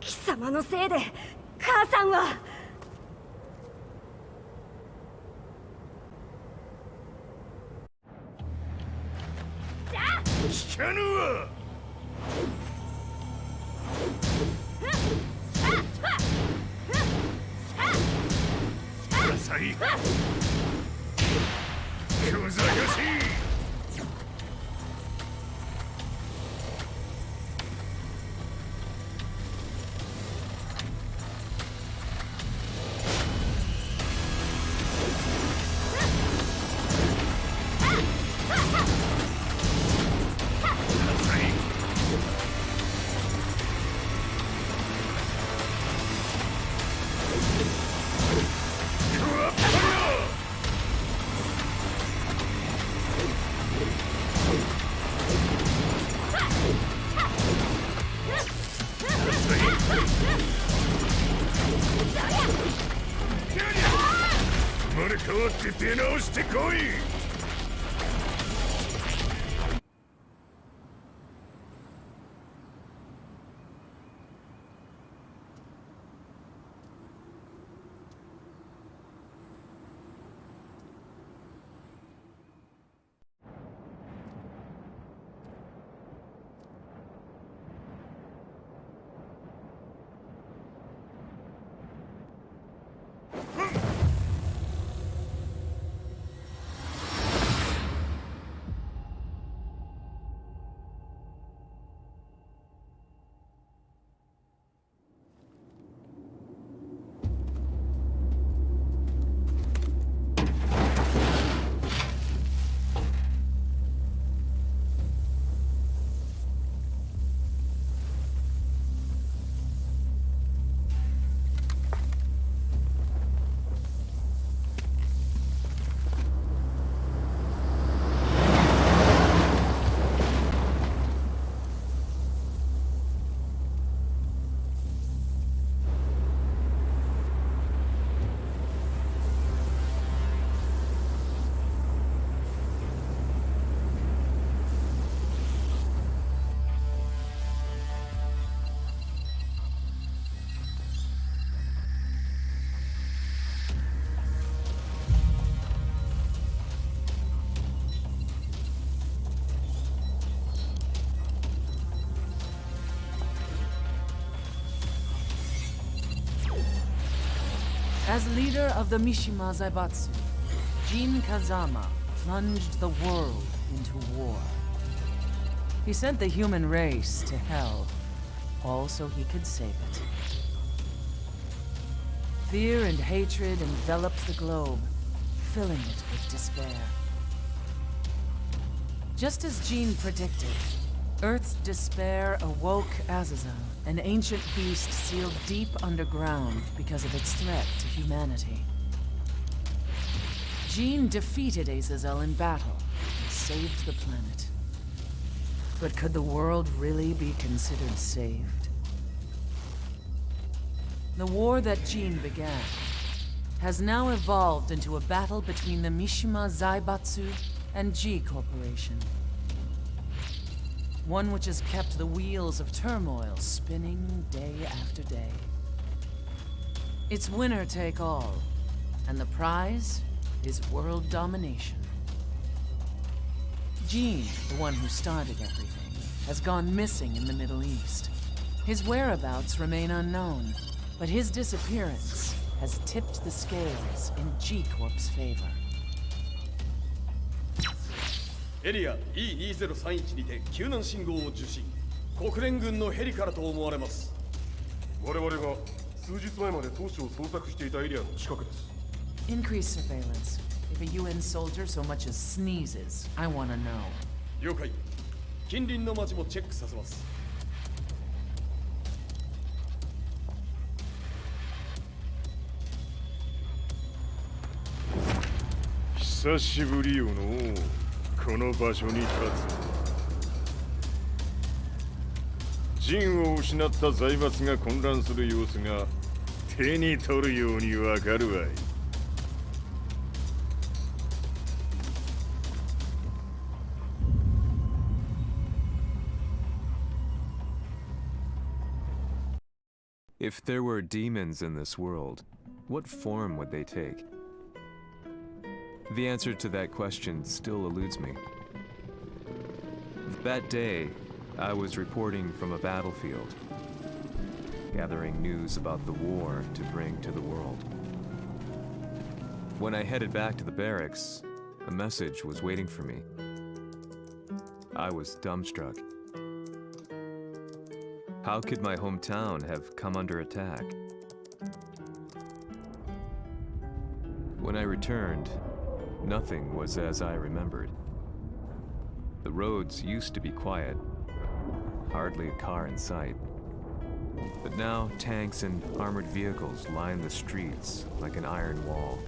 貴様のせいで母さんは。聞かぬわ。なさい。小ざかしい。生まれ変わって出直してこい。As leader of the Mishima Zaibatsu, Jin Kazama plunged the world into war. He sent the human race to hell, all so he could save it. Fear and hatred enveloped the globe, filling it with despair. Just as Jin predicted, Earth's despair awoke Azazel, an ancient beast sealed deep underground because of its threat to humanity. Jin defeated Azazel in battle and saved the planet. But could the world really be considered saved? The war that Jin began has now evolved into a battle between the Mishima Zaibatsu and G Corporation. One which has kept the wheels of turmoil spinning day after day. It's winner take all, and the prize is world domination. Jin, the one who started everything, has gone missing in the Middle East. His whereabouts remain unknown, but his disappearance has tipped the scales in G Corp's favor. エリア E2031 にて救難信号を受信。国連軍のヘリからと思われます。我々が数日前まで当初を捜索していたエリアの近くです。Increase surveillance. If a UN soldier so much as sneezes, I want to know. 了解。近隣の町もチェックさせます。久しぶりよのこの場所に立つ。陣を失った財閥が混乱する様子が手に取るようにわかるわい。If there were demons in this world, what form would they take? The answer to that question still eludes me. That day, I was reporting from a battlefield, gathering news about the war to bring to the world. When I headed back to the barracks, a message was waiting for me. I was dumbstruck. How could my hometown have come under attack? When I returned, nothing was as I remembered. The roads used to be quiet, hardly a car in sight. But now tanks and armored vehicles line the streets like an iron wall.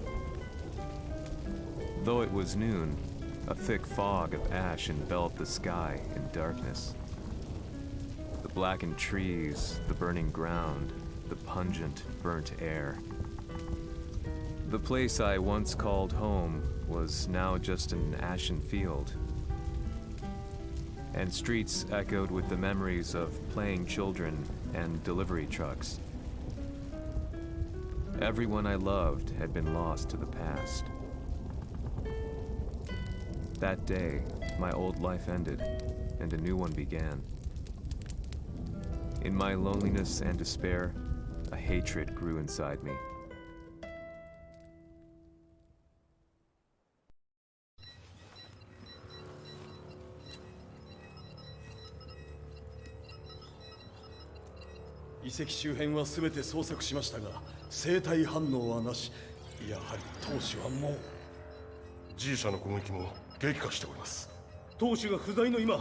Though it was noon, a thick fog of ash enveloped the sky in darkness. The blackened trees, the burning ground, the pungent, burnt air. The place I once called home was now just an ashen field. And streets echoed with the memories of playing children and delivery trucks. Everyone I loved had been lost to the past. That day, my old life ended, and a new one began. In my loneliness and despair, a hatred grew inside me. The 遺跡周辺は全て捜索しましたが、生体反応はなし。やはり当主はもう。G 社の攻撃も激化しております。当主が不在の今、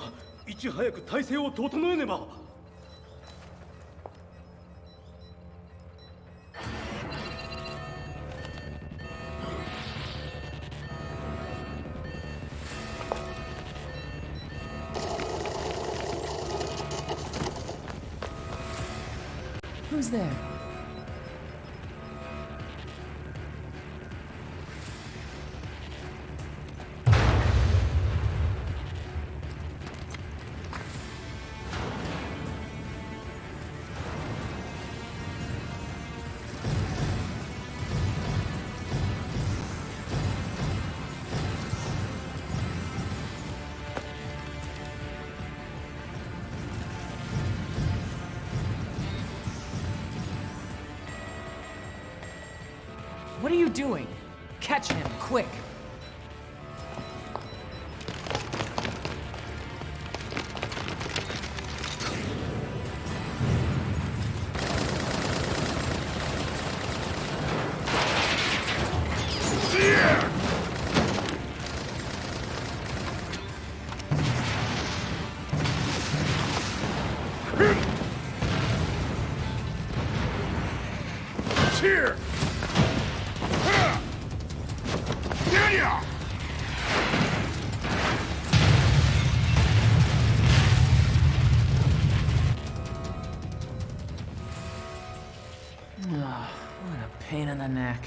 いち早く体制を整えねば。Who's there? What are you doing? Catch him, quick! Here! What a pain in the neck.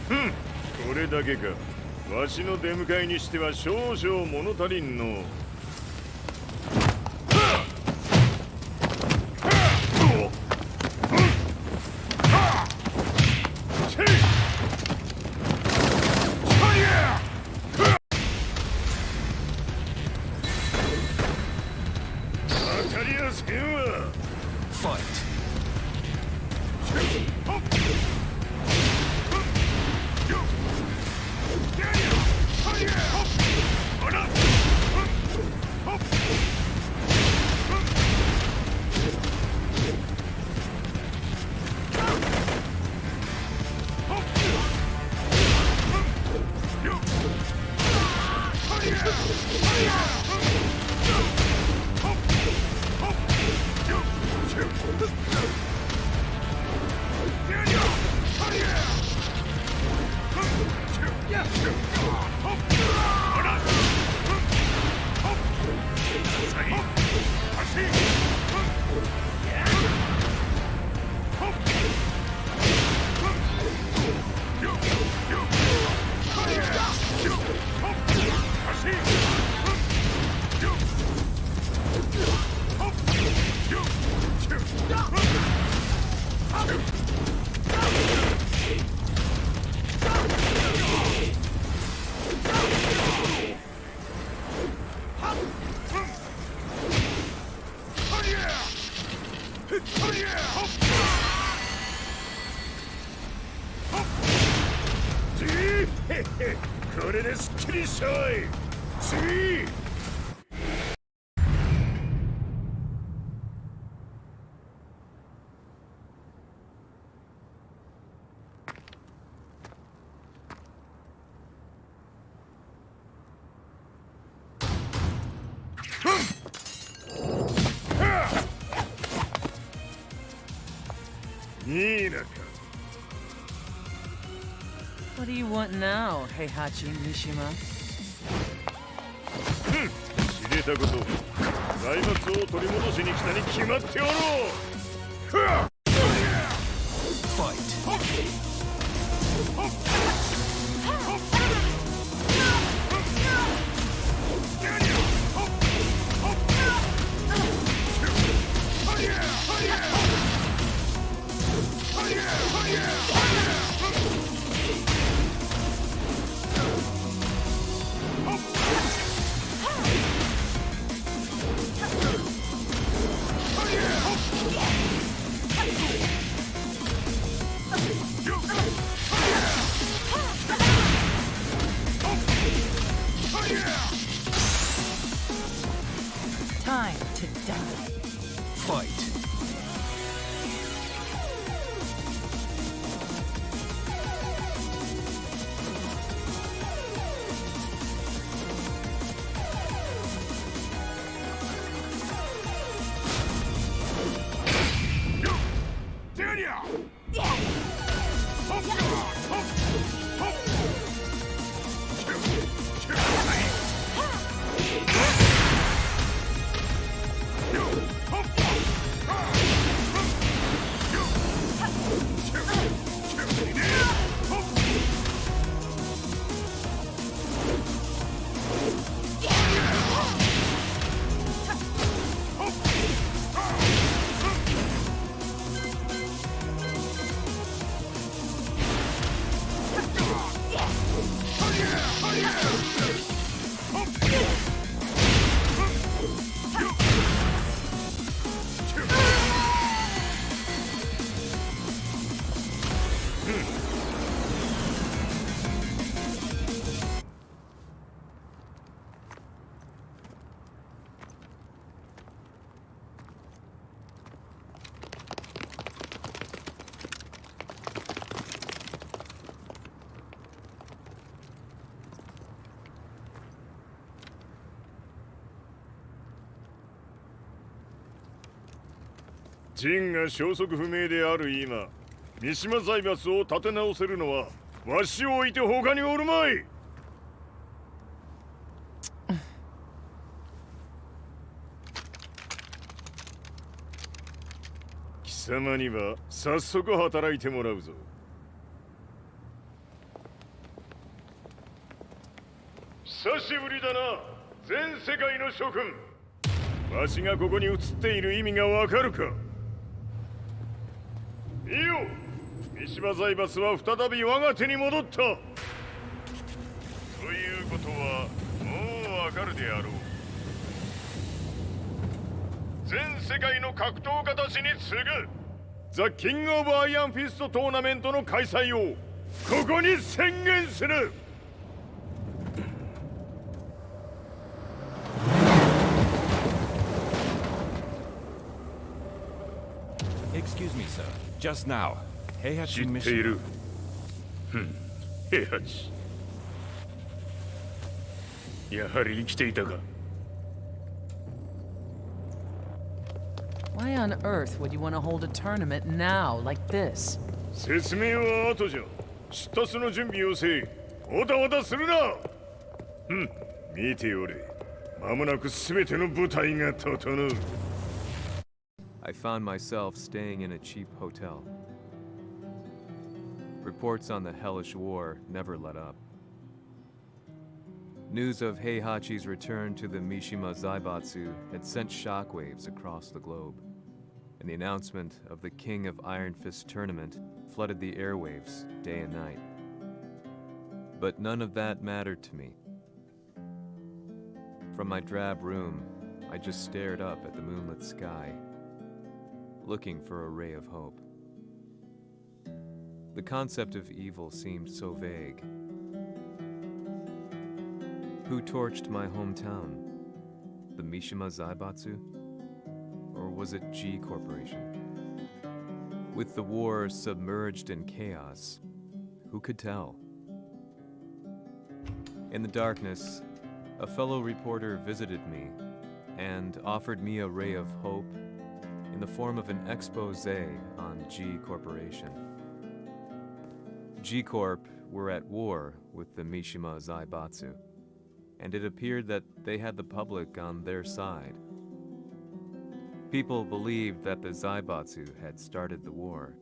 Hmm. これだけか。わしの出迎えにしては少々物足りんの。当たりやせんわ。Fight! Yeah! これですっきりしょい。次。いいなか。What do you want now, Heihachi Mishima? 知れたこと、財閥を取り戻しに来たに決まっておろう。Time to die. Fight.陣が消息不明である今、三島財閥を立て直せるのはわしを置いて他におるまい。貴様には早速働いてもらうぞ。久しぶりだな、全世界の諸君。わしがここに映っている意味がわかるか。いいよ、三島財閥は再び我が手に戻った。ということはもうわかるであろう。全世界の格闘家たちに次ぐザ・キング・オブ・アイアンフィストトーナメントの開催をここに宣言する。Excuse me, sir. Just now, Heihachi 知ってい Mishima. る。平八。やはり生きていたか。Why on earth would you want to hold a tournament now, like this? 説明は後じゃ。出立の準備をせい。おたわたするな。見ておれ。間もなく全ての部隊が整う。 I found myself staying in a cheap hotel. Reports on the hellish war never let up. News of Heihachi's return to the Mishima Zaibatsu had sent shockwaves across the globe, and the announcement of the King of Iron Fist tournament flooded the airwaves day and night. But none of that mattered to me. From my drab room, I just stared up at the moonlit sky, looking for a ray of hope. The concept of evil seemed so vague. Who torched my hometown? The Mishima Zaibatsu? Or was it G Corporation? With the war submerged in chaos, who could tell? In the darkness, a fellow reporter visited me and offered me a ray of hope in the form of an expose on G Corporation. G Corp were at war with the Mishima Zaibatsu, and it appeared that they had the public on their side. People believed that the Zaibatsu had started the war,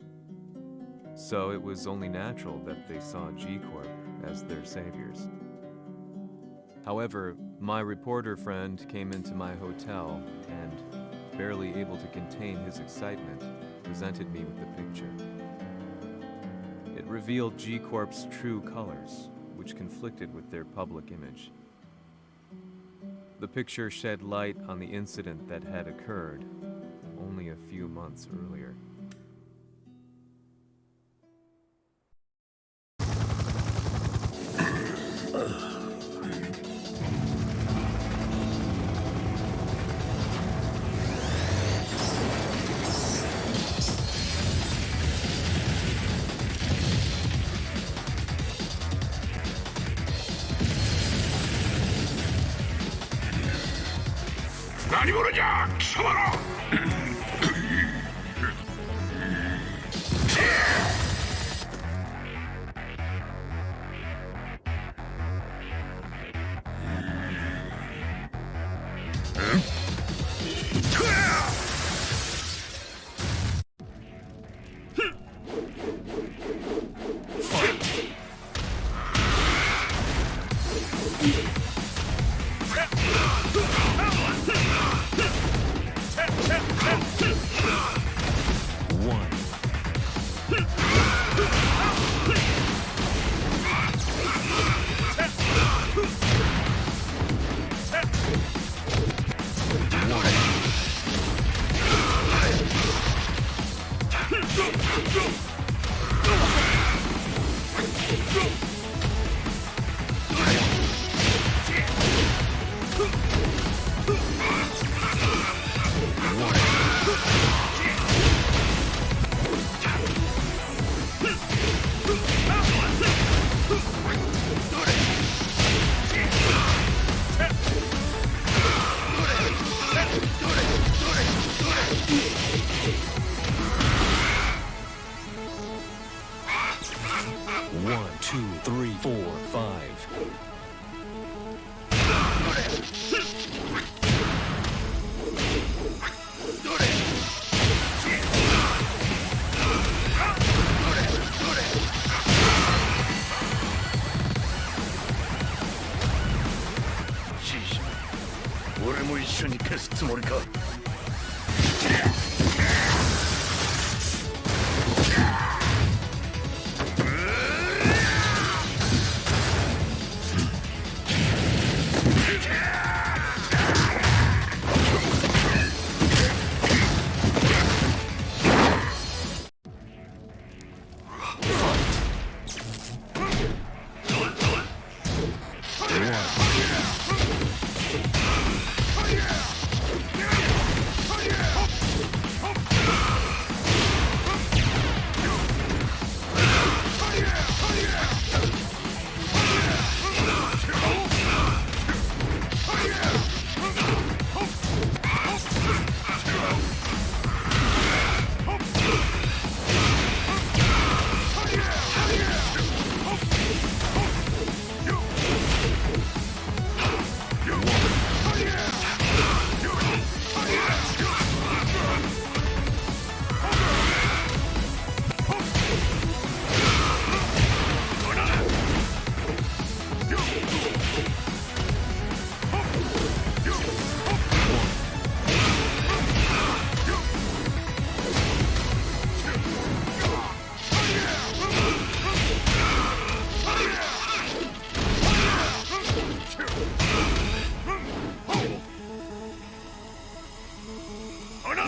so it was only natural that they saw G Corp as their saviors. However, my reporter friend came into my hotel and, barely able to contain his excitement, presented me with the picture. It revealed G Corp's true colors, which conflicted with their public image. The picture shed light on the incident that had occurred only a few months earlier.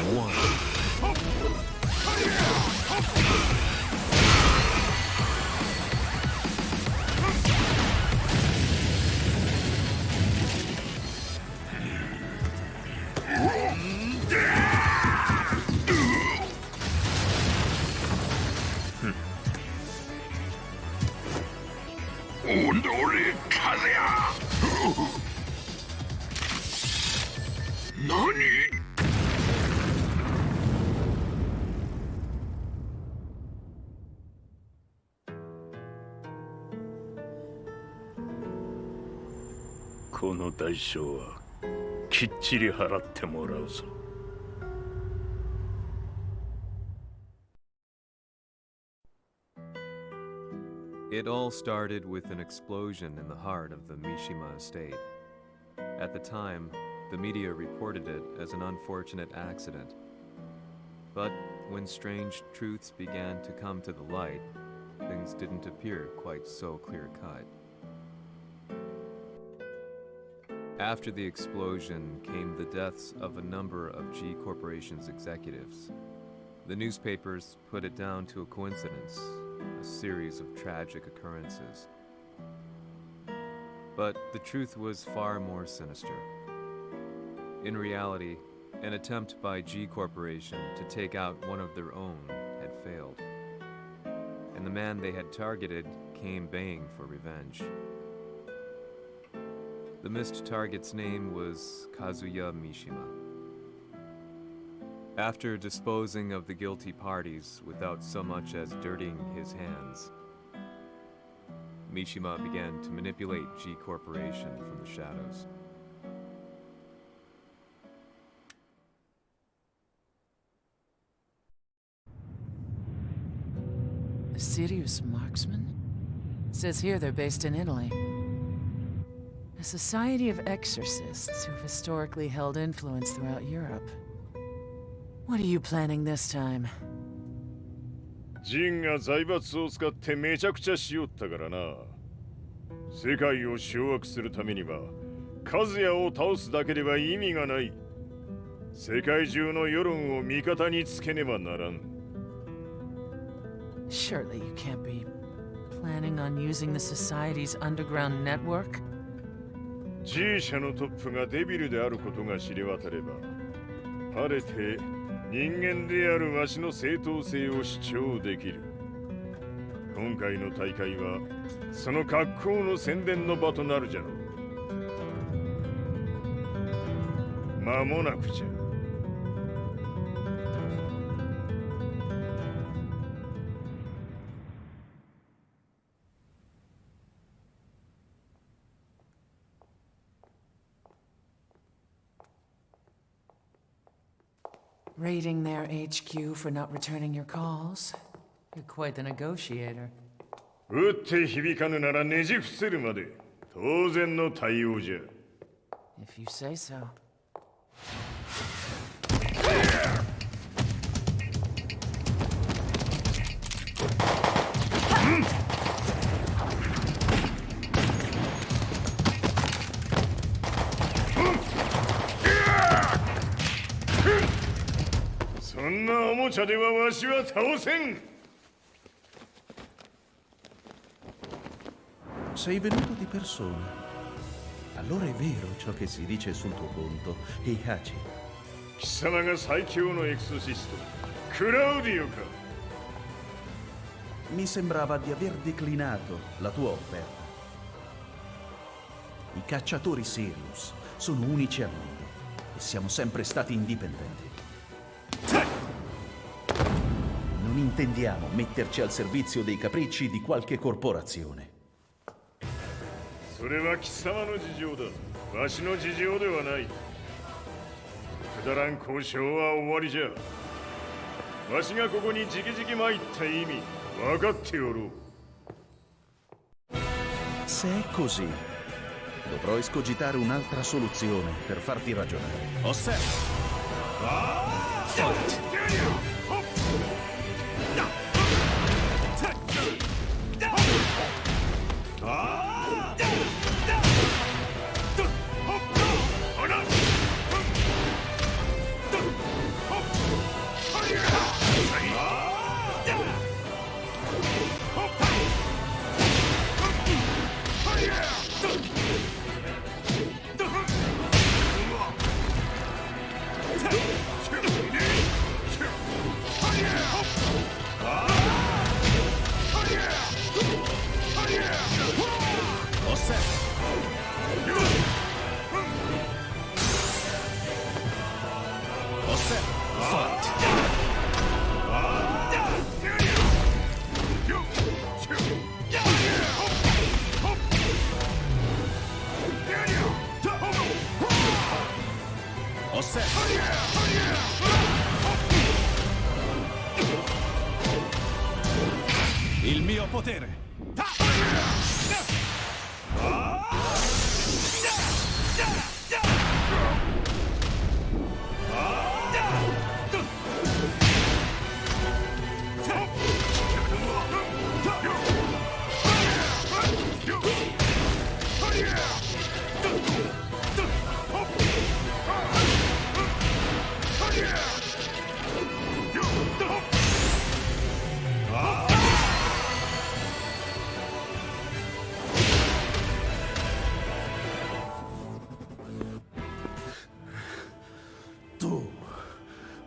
one. NANI?この代償はきっちり払ってもらうぞ。It all started with an explosion in the heart of the Mishima estate. At the time, the media reported it as an unfortunate accident. But when strange truths began to come to the light, things didn't appear quite so clear-cut. After the explosion came the deaths of a number of G Corporation's executives. The newspapers put it down to a coincidence, a series of tragic occurrences. But the truth was far more sinister. In reality, an attempt by G Corporation to take out one of their own had failed. And the man they had targeted came baying for revenge. The missed target's name was Kazuya Mishima. After disposing of the guilty parties without so much as dirtying his hands, Mishima began to manipulate G Corporation from the shadows. A serious marksman? Says here they're based in Italy. A society of exorcists who've historically held influence throughout Europe. What are you planning this time? ジンが財閥を使ってめちゃくちゃしよったからな。世界を掌握するためにはカズヤを倒すだけでは意味がない。世界中の世論を味方につけねばならん。Surely you can't be planning on using the society's underground network? G 社のトップがデビルであることが知れ渡れば、晴れて人間であるわしの正当性を主張できる。今回の大会はその格好の宣伝の場となるじゃろう。間もなくじゃ。Raiding their HQ for not returning your calls? You're quite the negotiator. 撃って響かぬならねじ伏せるまで当然の対応じゃ。If you say so. Sei venuto di persona. Allora è vero ciò che si dice sul tuo conto, Heihachi. 貴様が最強のエクソシスト、クラウディオか。Mi sembrava di aver declinato la tua offerta. I cacciatori Sirius sono unici al mondo e siamo sempre stati indipendenti. Non intendiamo metterci al servizio dei capricci di qualche corporazione. それは貴様の事情だ。わしの事情ではない。くだらん交渉は終わりじゃ。わしがここに直々参った意味分かっておろう。Se è così, dovrò escogitare un'altra soluzione per farti ragionare. Osserva! set. Fight. All set. Il mio potere.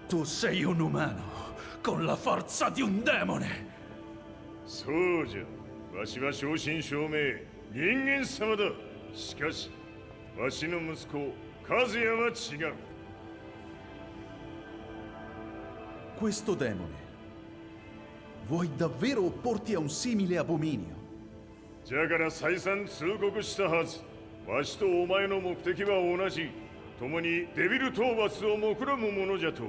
Tu sei un umano, con la forza di un demone! そうじゃ。わしは正真正銘人間様だ。しかし、わしの息子和也は違う。Questo demone. Vuoi davvero opporti a un simile abominio? じゃから再三通告したはず。わしとお前の目的は同じ。共にデビル討伐を目論むものじゃと。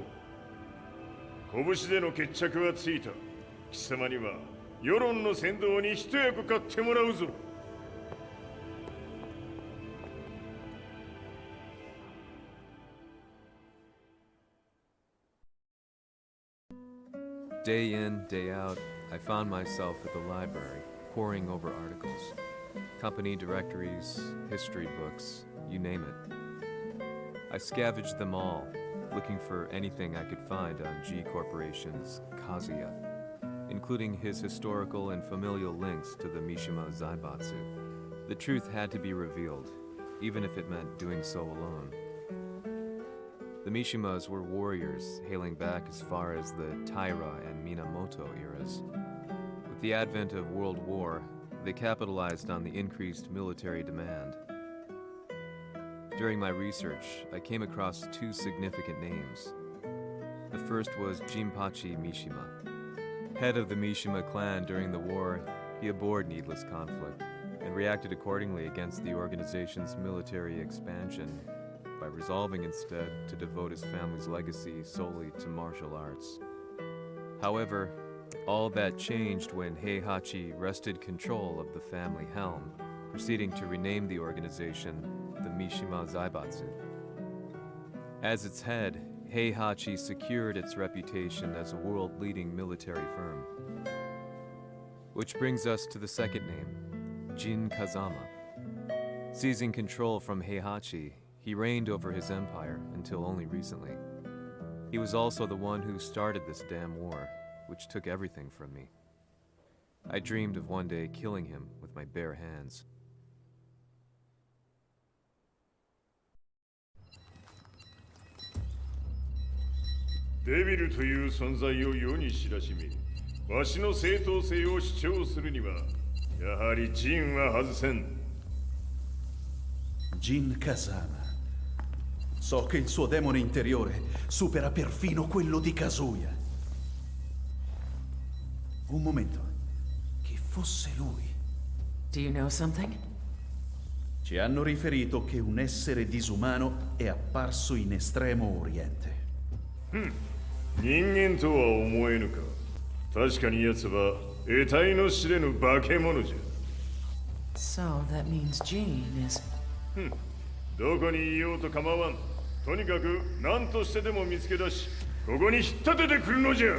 拳での決着はついた。貴様には世論の先導に一役買ってもらうぞ。Day in, day out, I found myself at the library, poring over articles. Company directories, history books, you name it. I scavenged them all, looking for anything I could find on G Corporation's Kazuya, including his historical and familial links to the Mishima Zaibatsu. The truth had to be revealed, even if it meant doing so alone. The Mishimas were warriors hailing back as far as the Taira and Minamoto eras. With the advent of World War, they capitalized on the increased military demand. During my research, I came across two significant names. The first was Jinpachi Mishima. Head of the Mishima clan during the war, he abhorred needless conflict and reacted accordingly against the organization's military expansion by resolving instead to devote his family's legacy solely to martial arts. However, all that changed when Heihachi wrested control of the family helm, proceeding to rename the organization the Mishima Zaibatsu. As its head, Heihachi secured its reputation as a world-leading military firm. Which brings us to the second name, Jin Kazama. Seizing control from Heihachi, he reigned over his empire until only recently. He was also the one who started this damn war, which took everything from me. I dreamed of one day killing him with my bare hands. Devil という存在を世に知らしめ、わしの正当性を主張するには、やはりジンは外せん。Jin Kazama. So che il suo demone interiore supera perfino quello di Kazuya. Un momento. Che fosse lui. Do you know something? Ci hanno riferito che un essere disumano è apparso in Estremo Oriente. 人間とは思えぬか。確かに奴は得体の知れぬ化け物じゃ。So that means Jean is... どこにいようと構わん。とにかく何としてでも見つけ出し、ここに引っ立ててくるのじゃ。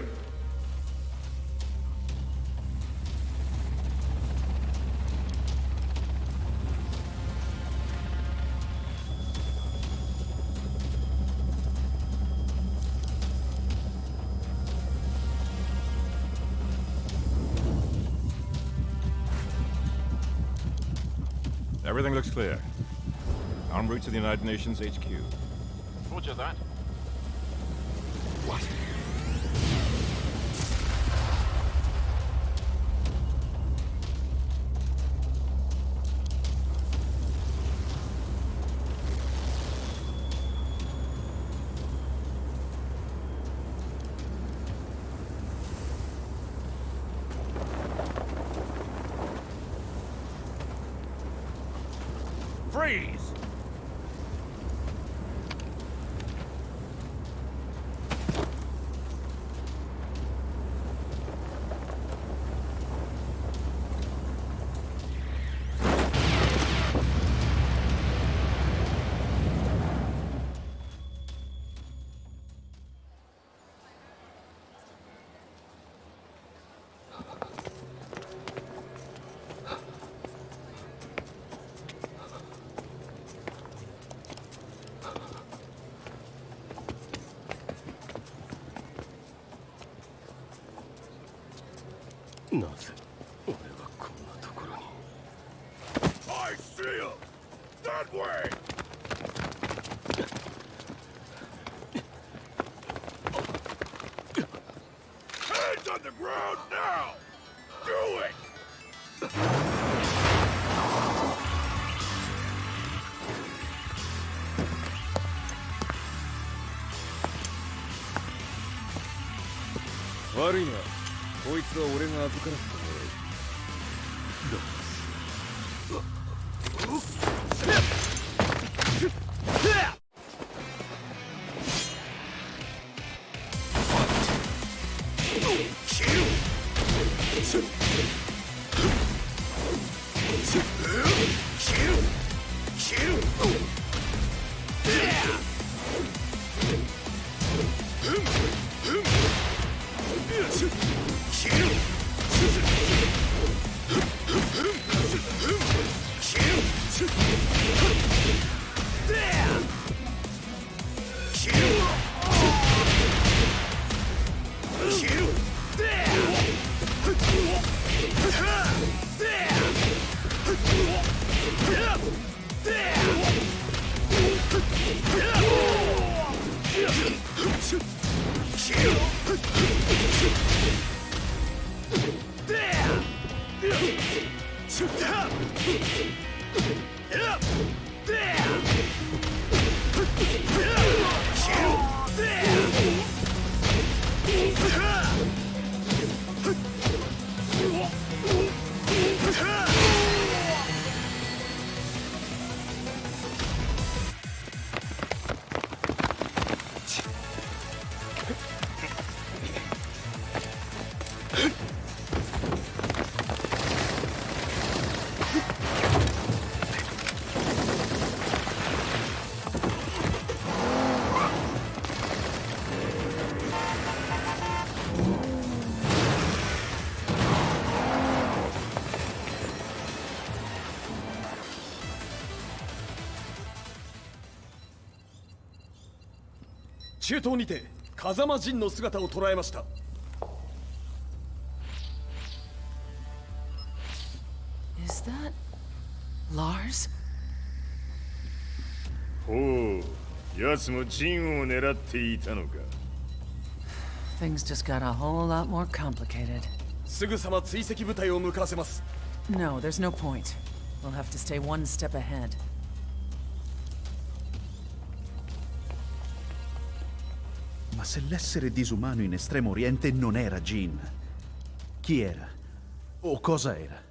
Everything looks clear. En route to the United Nations HQ. Roger that. What? なぜ俺はこんなところに。 I see him! That way! Hands on the ground now! Do it! Worry not. こいつは俺が預からせてもらう。中東にて風間陣の姿を捉えました。Is that Lars? ほう、奴もジンを狙っていたのか。Things just got a whole lot more complicated. すぐさま追跡部隊を向かわせます。No, there's no point. We'll have to stay one step ahead. Ma se l'essere disumano in Estremo Oriente non era Jin, chi era? O cosa era?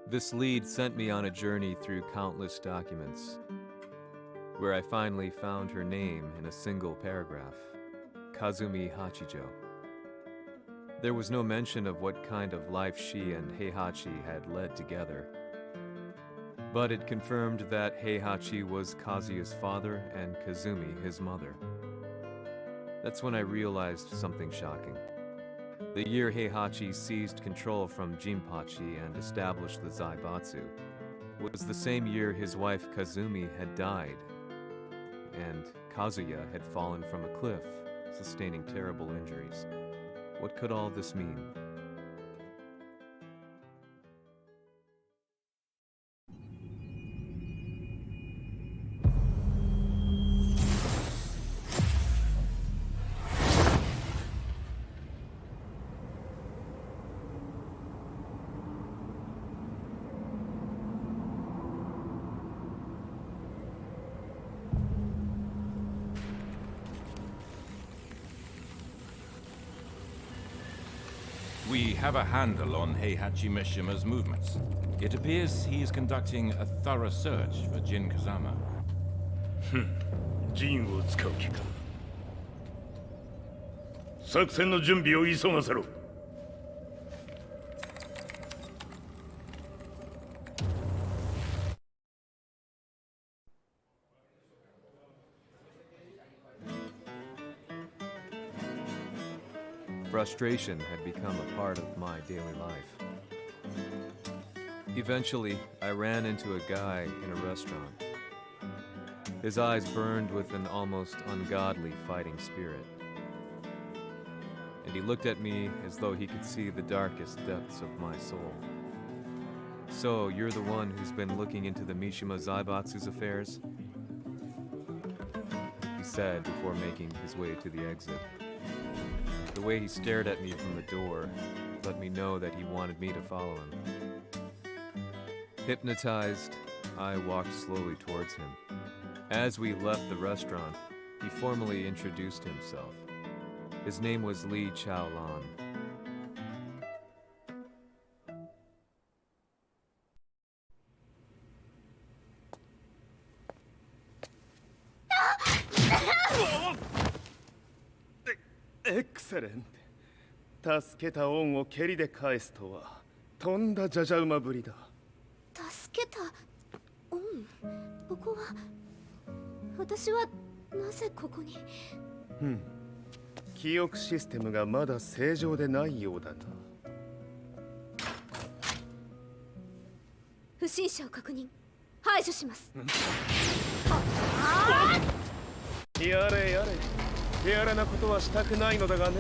This lead sent me on a journey through countless documents, where I finally found her name in a single paragraph, Kazumi Hachijo. There was no mention of what kind of life she and Heihachi had led together, but it confirmed that Heihachi was Kazuya's father and Kazumi his mother. That's when I realized something shocking. The year Heihachi seized control from Jinpachi and established the Zaibatsu was the same year his wife Kazumi had died, and Kazuya had fallen from a cliff, sustaining terrible injuries. What could all this mean? We have a handle on Heihachi Mishima's movements. It appears he is conducting a thorough search for Jin Kazama. ジンを使う気か。作戦の準備を急がせろ。Frustration had become a part of my daily life. Eventually, I ran into a guy in a restaurant. His eyes burned with an almost ungodly fighting spirit. And he looked at me as though he could see the darkest depths of my soul. So, you're the one who's been looking into the Mishima Zaibatsu's affairs? He said before making his way to the exit. The way he stared at me from the door let me know that he wanted me to follow him. Hypnotized, I walked slowly towards him. As we left the restaurant, he formally introduced himself. His name was Li Chaolan. Excellent. 助けた恩を蹴りで返すとはとんだじゃじゃ馬ぶりだ。助けた恩。ここは私はなぜここに。記憶システムがまだ正常でないようだな。不審者を確認。排除します。やれやれ。手荒なことはしたくないのだがね。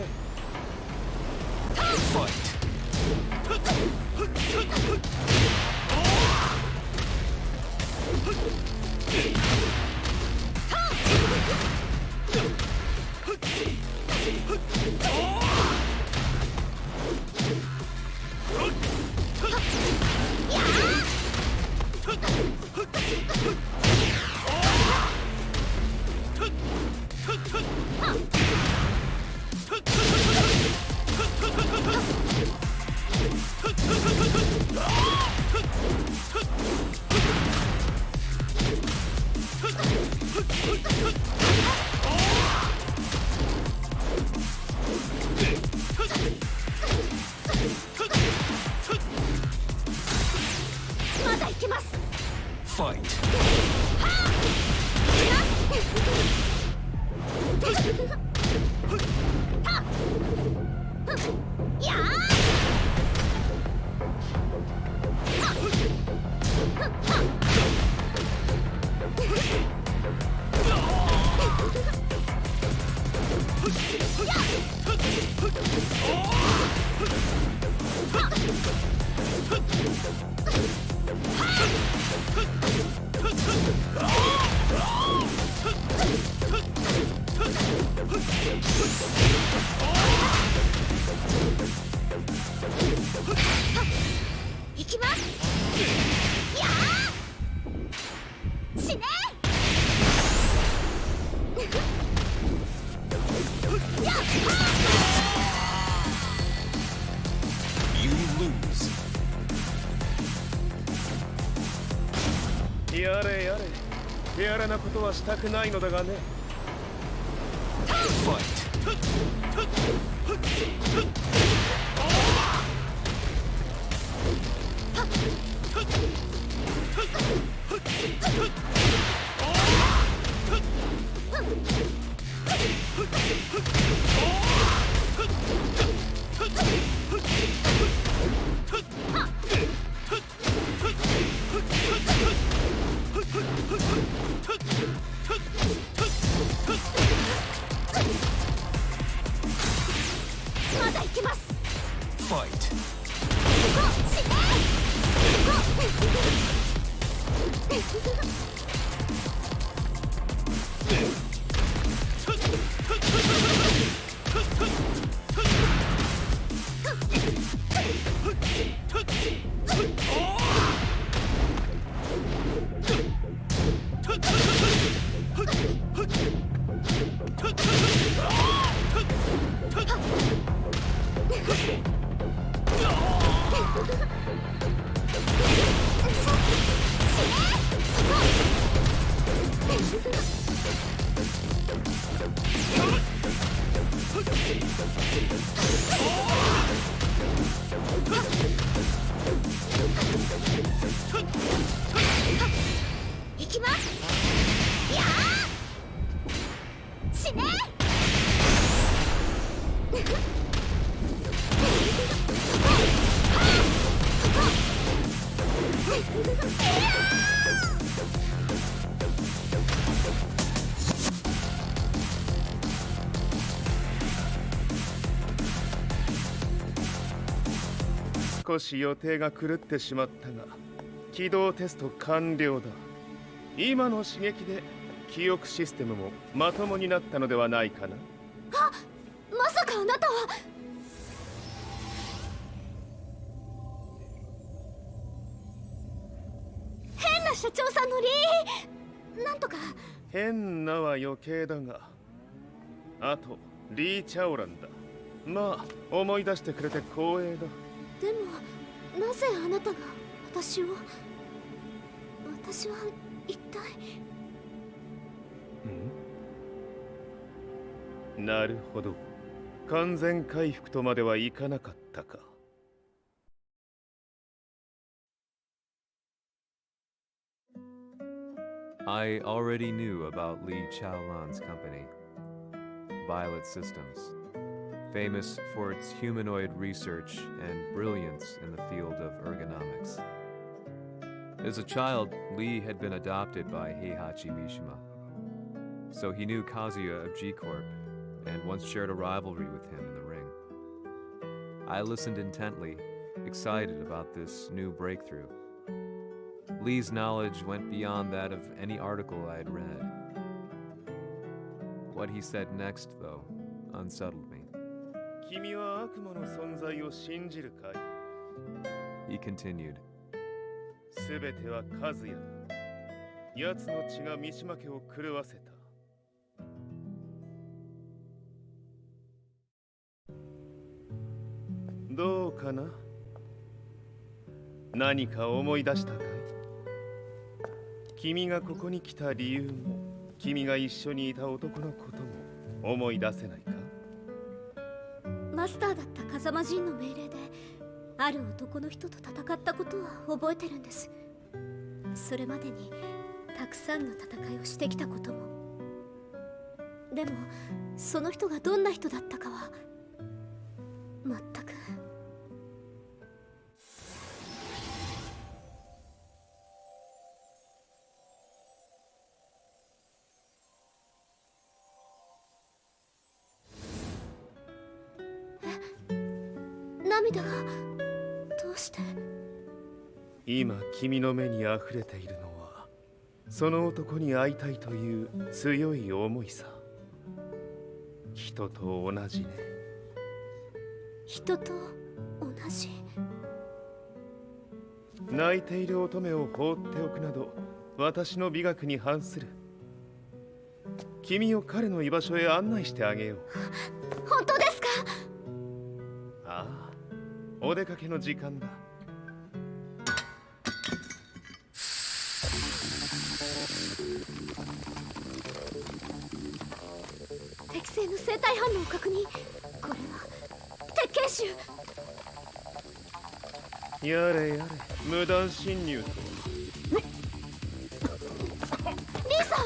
まだ行けます。行きます。やー。死ね。You lose. やれやれ。手荒なことはしたくないのだがね。まだ行けます。少し予定が狂ってしまったが、起動テスト完了だ。今の刺激で記憶システムもまともになったのではないかな。あ、まさかあなたは。変な社長さんのなんとか。変なは余計だが、あとリー・チャオランだ。まあ思い出してくれて光栄だ。でもなぜあなたが私は一体。なるほど、完全回復とまではいかなかったか。I already knew about Li Chaolan's company, Violet Systems, famous for its humanoid research and brilliance in the field of ergonomics. As a child, Li had been adopted by Heihachi Mishima, so he knew Kazuya of G-Corp and once shared a rivalry with him in the ring. I listened intently, excited about this new breakthrough. Lee's knowledge went beyond that of any article I had read. What he said next, though, unsettled me. 君は悪魔の存在を信じるかい? He continued. すべては和也だ。奴の血が三島家を狂わせた。どうかな？何か思い出したかい？君がここに来た理由も、君が一緒にいた男のことも思い出せないか？マスターだった風間陣の命令である男の人と戦ったことは覚えてるんです。それまでにたくさんの戦いをしてきたことも。でもその人がどんな人だったかは全く。涙がどうして？今君の目に溢れているのはその男に会いたいという強い思いさ。人と同じね。人と同じ？泣いている乙女を放っておくなど私の美学に反する。君を彼の居場所へ案内してあげよう。本当ですか？ああ、お出かけの時間だ。適正の生体反応を確認。これは鉄拳臭。やれやれ、無断侵入と。リーさん。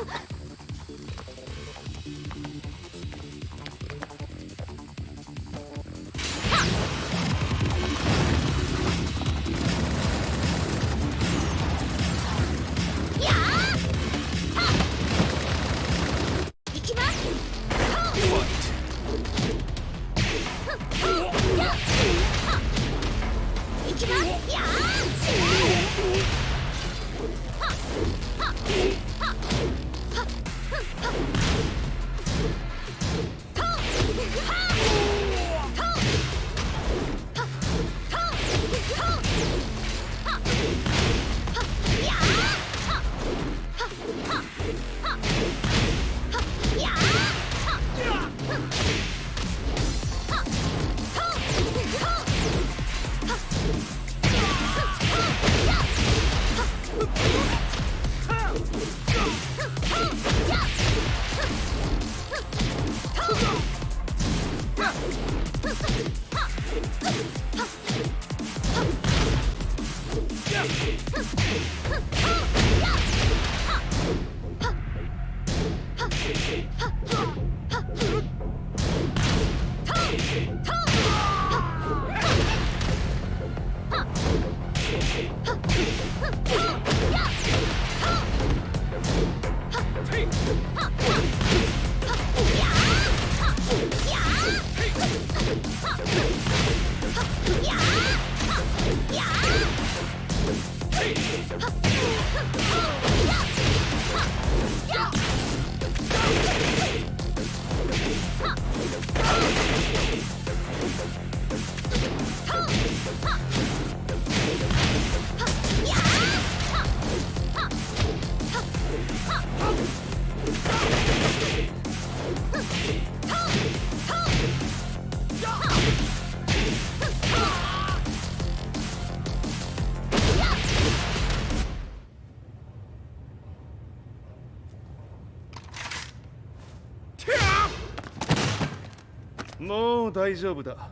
もう大丈夫だ。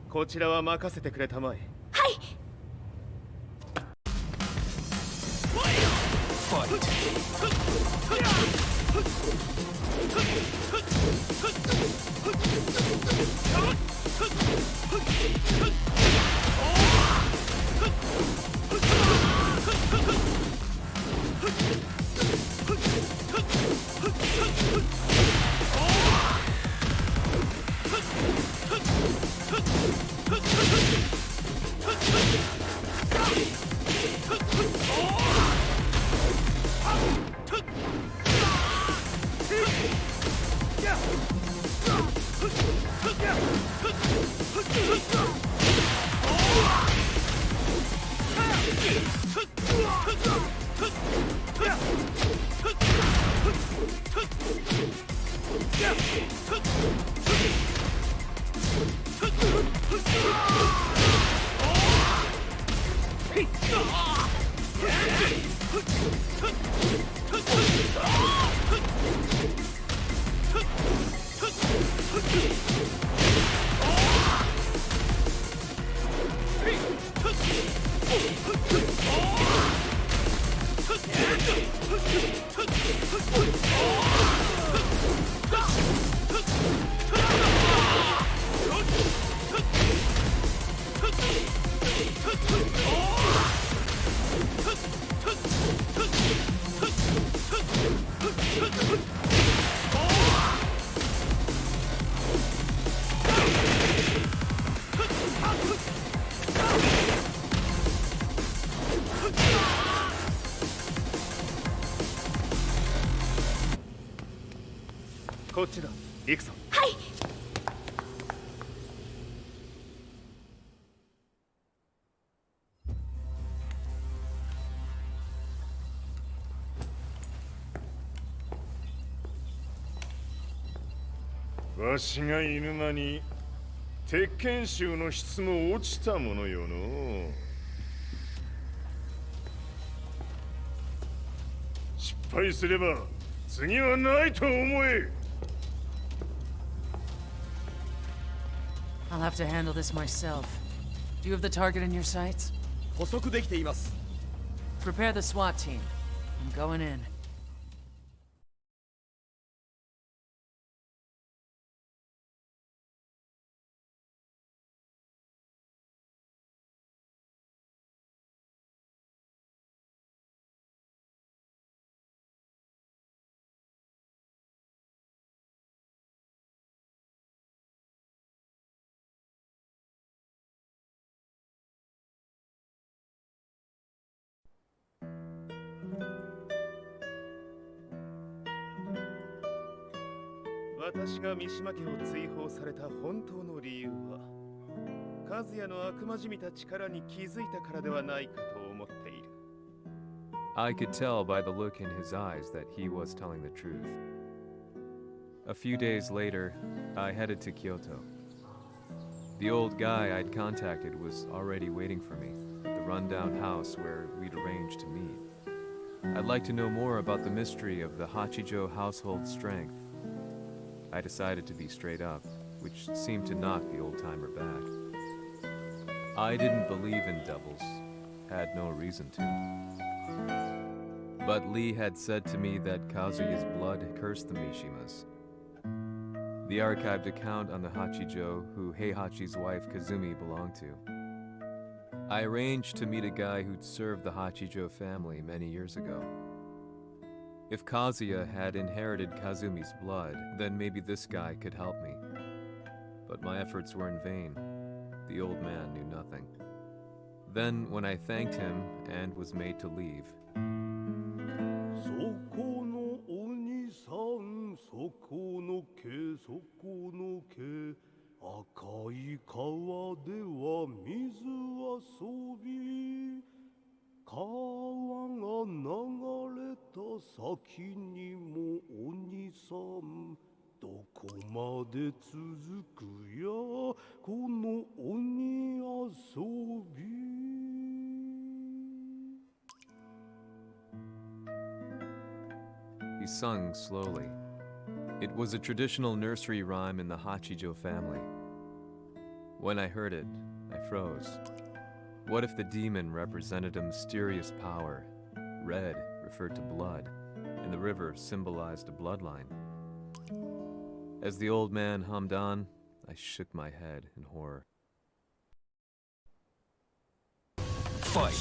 こちらは任せてくれたまえ。はい。こっちだ。行くぞ。はい。わしが犬間に鉄拳衆の質も落ちたものよの。失敗すれば次はないと思え。I'll have to handle this myself. Do you have the target in your sights? 捕捉できています。Prepare the SWAT team. I'm going in.「私が三島家を追放された本当の理由は、和也の悪魔じみた力に気づいたからではないかと思っている。 I could tell by the look in his eyes that he was telling the truth. A few days later, I headed to Kyoto. The old guy I'd contacted was already waiting for me at the rundown house where we'd arranged to meet. I'd like to know more about the mystery of the Hachijo household strength. I decided to be straight up, which seemed to knock the old-timer back. I didn't believe in devils, had no reason to. But Lee had said to me that Kazuya's blood cursed the Mishimas. The archived account on the Hachijo who Heihachi's wife Kazumi belonged to. I arranged to meet a guy who'd served the Hachijo family many years ago. If Kazuya had inherited Kazumi's blood, then maybe this guy could help me. But my efforts were in vain. The old man knew nothing. Then, when I thanked him and was made to leave, そこの鬼さん、そこの毛、そこの毛、赤い川では水遊び、川が流れた先にも鬼さん、どこまで続くやこの鬼遊び。 he sung slowly. It was a traditional nursery rhyme in the Hachijo family. When I heard it, I froze. What if the demon represented a mysterious power? Red referred to blood, and the river symbolized a bloodline. As the old man hummed on, I shook my head in horror. Fight!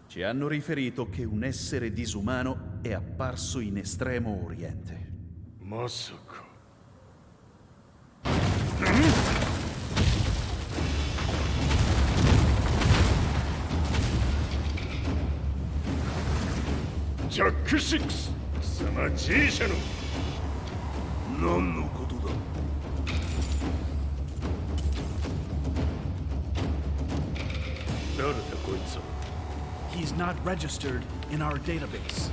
Ci hanno riferito che un essere disumano è apparso in Estremo Oriente. Masaka. Jack 6、貴様 G 社の何のことだ。誰だこいつは。 He's not registered in our database.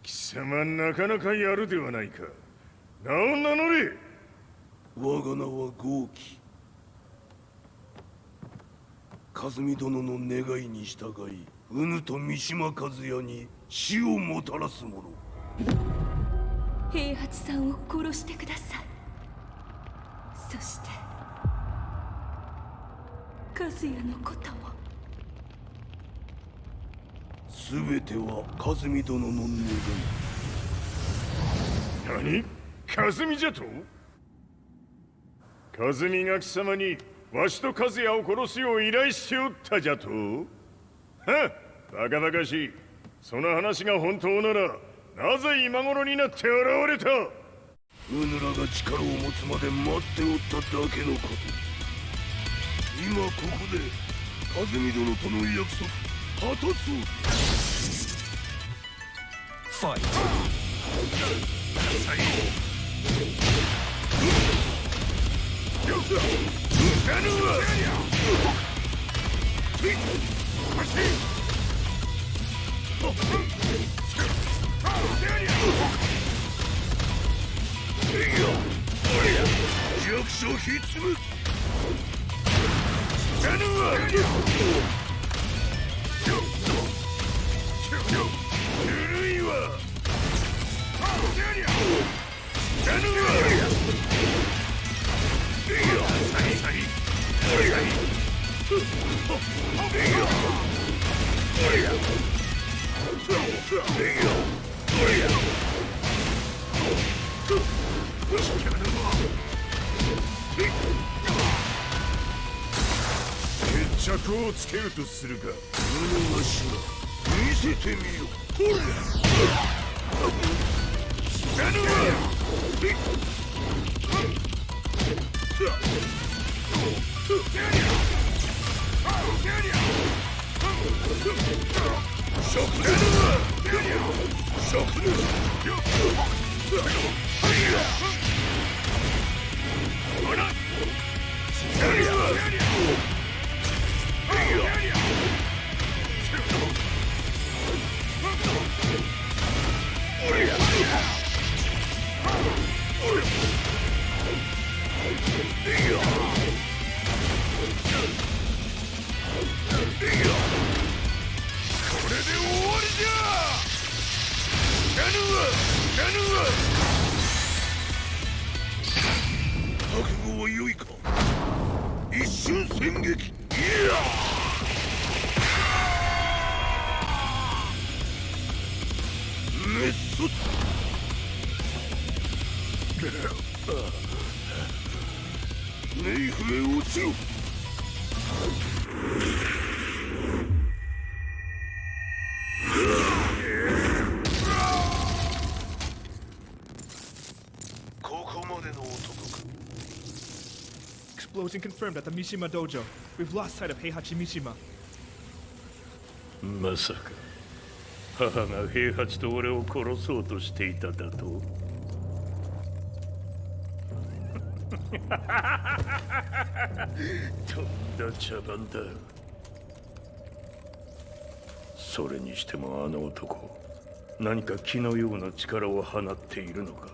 貴様なかなかやるではないか。名を名乗れ。我が名は豪輝。和美殿の願いに従い、うぬと三島和也に死をもたらす者。平八さんを殺してください。そして和也のことも。すべては和美殿の願い。何？和美じゃと？和美が貴様にわしと和也を殺すよう依頼しておったじゃと？はっ、バカバカしい。その話が本当なら、なぜ今頃になって現れた？うぬらが力を持つまで待っておっただけのこと。今ここで和美殿との約束果たそう。ファイト。弱小ひっつむ。緩いわ。決着をつけるとするか。無の足が見せてみよ。ほら知らぬわ。覚悟は良いか。一瞬戦撃。メッソネイフへ落ちろ。ここまでの男か。Explosion confirmed at the Mishima dojo. We've lost sight of Heihachi Mishima. まさか母が平八と俺を殺そうとしていただと。とんだ茶番だ。それにしてもあの男、何か気のような力を放っているのか。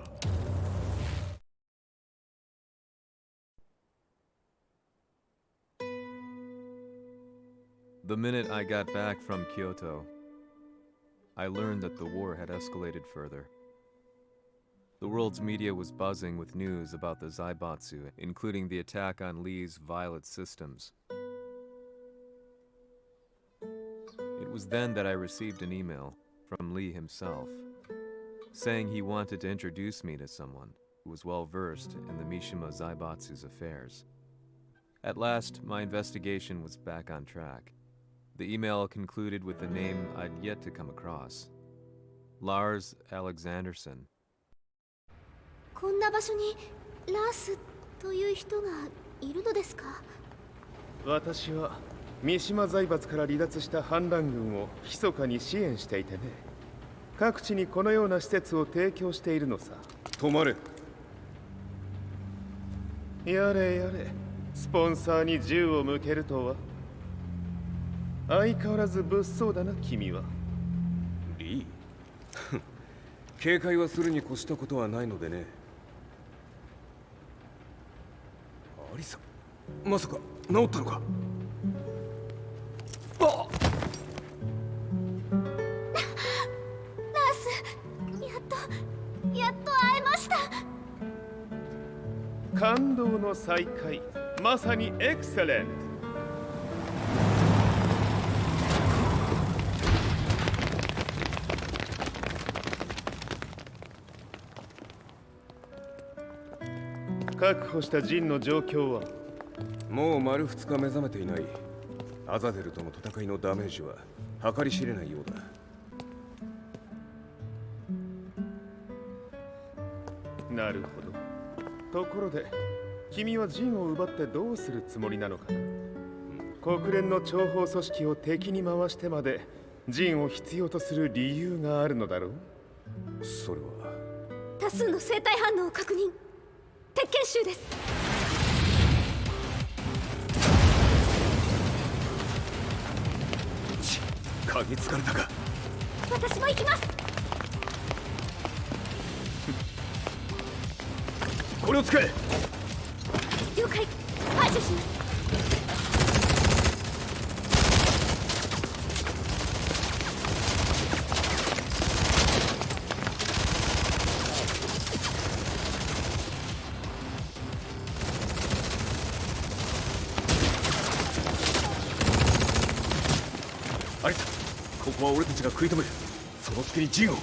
The minute I got back from Kyoto, I learned that the war had escalated further. The world's media was buzzing with news about the Zaibatsu, including the attack on Lee's Violet systems. It was then that I received an email from Lee himself, saying he wanted to introduce me to someone who was well versed in the Mishima Zaibatsu's affairs. At last, my investigation was back on track. The email concluded with a name I'd yet to come across. Lars Alexanderson. こんな場所にラースという人がいるのですか？私は三島財閥から離脱した反乱軍を密かに支援していてね。各地にこのような施設を提供しているのさ。止まれ。やれやれ、スポンサーに銃を向けるとは。相変わらず物騒だな、君は。リー警戒はするに越したことはないのでね。アリサ、まさか治ったのか？あっラース、やっと会えました。感動の再会、まさにエクセレント。確保したジンの状況は？もう丸2日目覚めていない。アザゼルとの戦いのダメージは計り知れないようだ。なるほど。ところで、君はジンを奪ってどうするつもりなのかな？国連の諜報組織を敵に回してまでジンを必要とする理由があるのだろう？それは多数の生体反応を確認。鉄拳衆です。嗅ぎつかれたか。私も行きます。これを使え。了解。排除します。アリサ、ここは俺たちが食い止める。その隙にジンを。はい。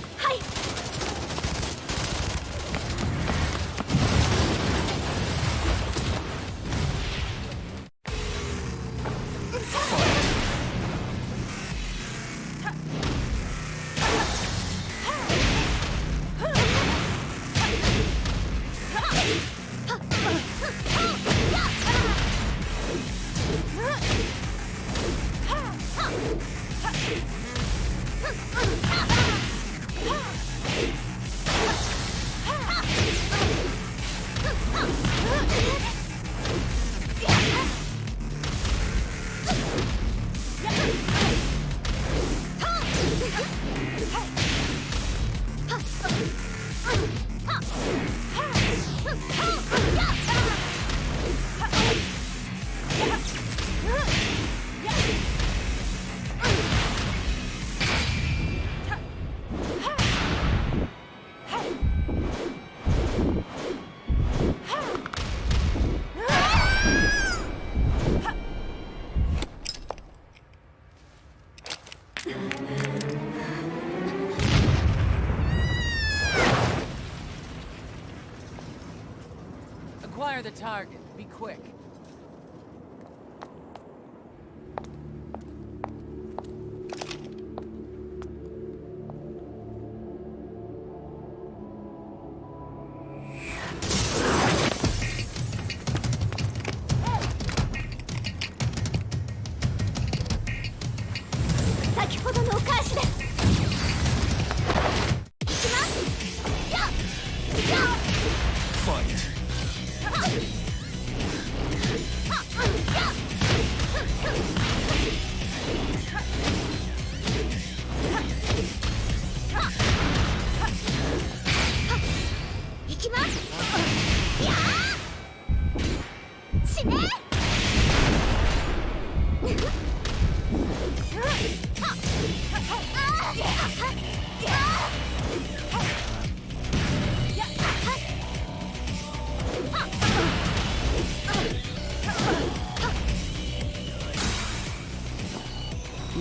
Acquire the target. Be quick.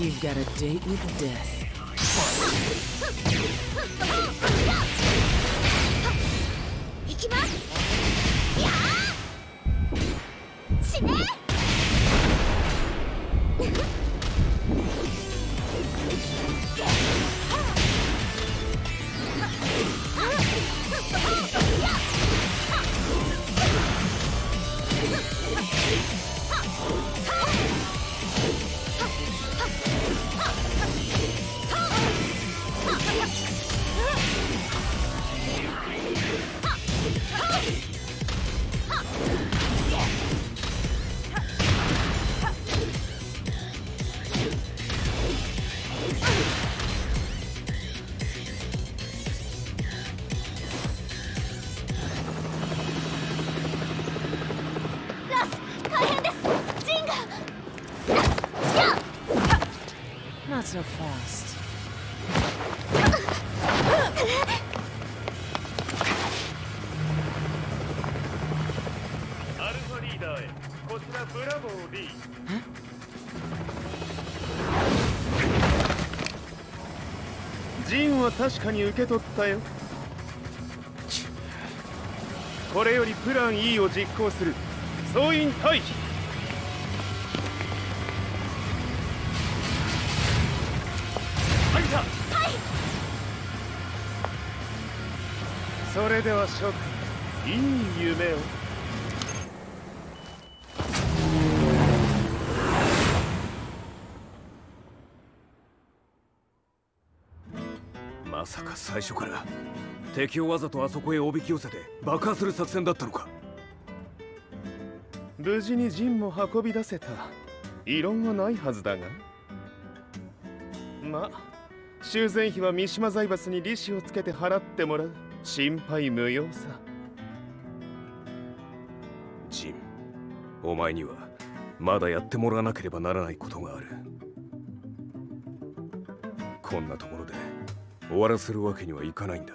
You've got a date with death. Not so fast. アルファリーダーへこちらブラボー D ジンは確かに受け取ったよ。これよりプラン E を実行する。総員退避。はい。それでは諸君、いい夢を。まさか最初から敵をわざとあそこへおびき寄せて爆破する作戦だったのか。無事にジンも運び出せた。異論はないはずだが。まあ修繕費は三島財閥に利子をつけて払ってもらう。心配無用さ。ジン、お前にはまだやってもらわなければならないことがある。こんなところで終わらせるわけにはいかないんだ。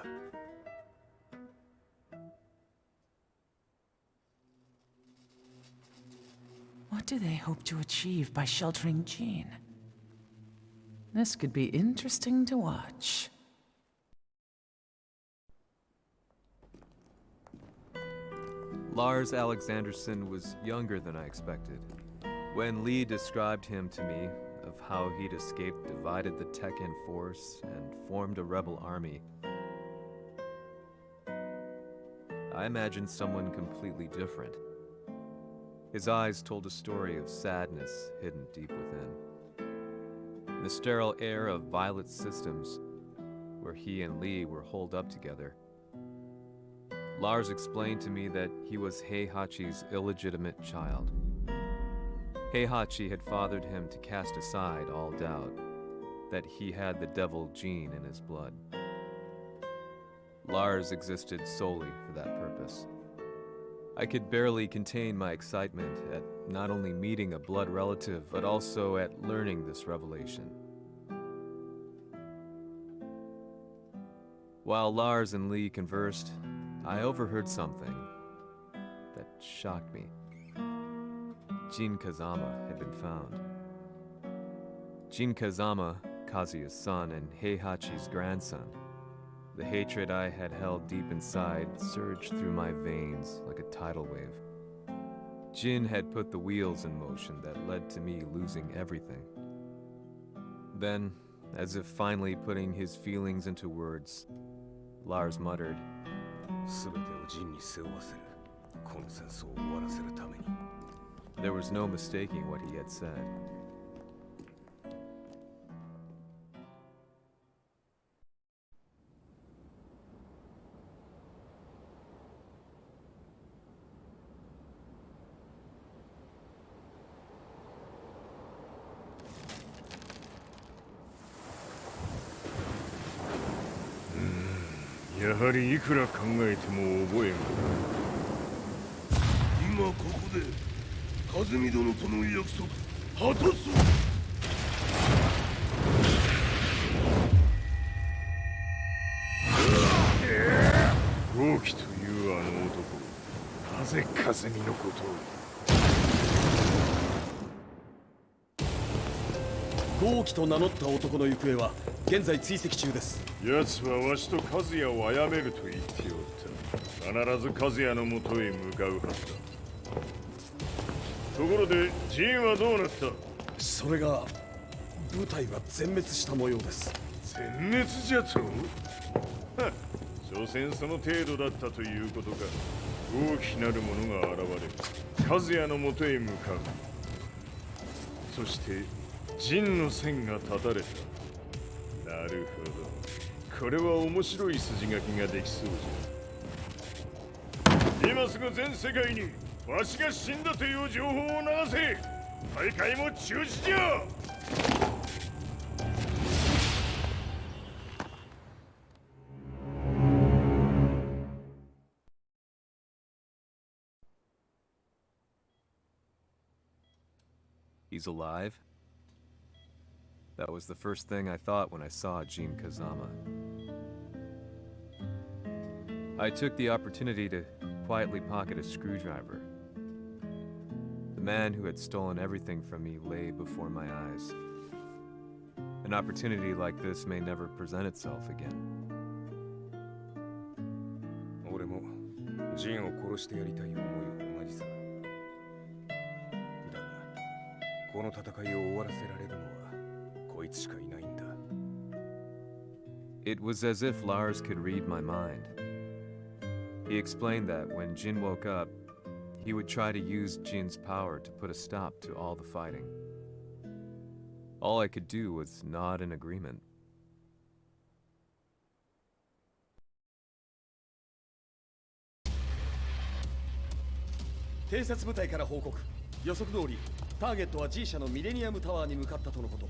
What do they hope to achieve by sheltering Jean? This could be interesting to watch. Lars Alexanderson was younger than I expected. When Lee described him to me, of how he'd escaped, divided the Tekken force, and formed a rebel army, I imagined someone completely different. His eyes told a story of sadness hidden deep within. the sterile air of Violet Systems, where he and Lee were holed up together. Lars explained to me that he was Heihachi's illegitimate child. Heihachi had fathered him to cast aside all doubt that he had the devil gene in his blood. Lars existed solely for that purpose. I could barely contain my excitement at not only meeting a blood relative, but also at learning this revelation. While Lars and Lee conversed, I overheard something that shocked me. Jin Kazama had been found. Jin Kazama, Kazuya's son and Heihachi's grandson. The hatred I had held deep inside surged through my veins like a tidal wave. Jin had put the wheels in motion that led to me losing everything. Then, as if finally putting his feelings into words, Lars muttered, There was no mistaking what he had said.やはりいくら考えても覚えが今ここで和美殿との約束果たそう。豪輝というあの男、なぜ風見のことを。豪輝と名乗った男の行方は現在追跡中です。奴はわしと和也を殺めると言っておった。必ず和也のもとへ向かうはずだ。ところでジンはどうなった？それが部隊は全滅した模様です。全滅じゃと？所詮その程度だったということか。大きなる者が現れ和也のもとへ向かう。そしてジンの線が断たれた。なるほど。これは面白い筋書きができそうじゃ。今すぐ全世界にわしが死んだという情報を流せ。大会も中止じゃ。He's alive? That was the first thing I thought when I saw Jin Kazama. I took the opportunity to quietly pocket a screwdriver. The man who had stolen everything from me lay before my eyes. An opportunity like this may never present itself again. 俺もジンを殺してやりたい思いは同じさ。だが、この戦いを終わらせられるのはこいつしかいないんだ。It was as if Lars could read my mind. He explained that when Jin woke up, he would try to use Jin's power to put a stop to all the fighting. All I could do was nod in agreement. 偵察部隊から報告。予測通り、ターゲットは G 社のミレニアムタワーに向かったとのこと。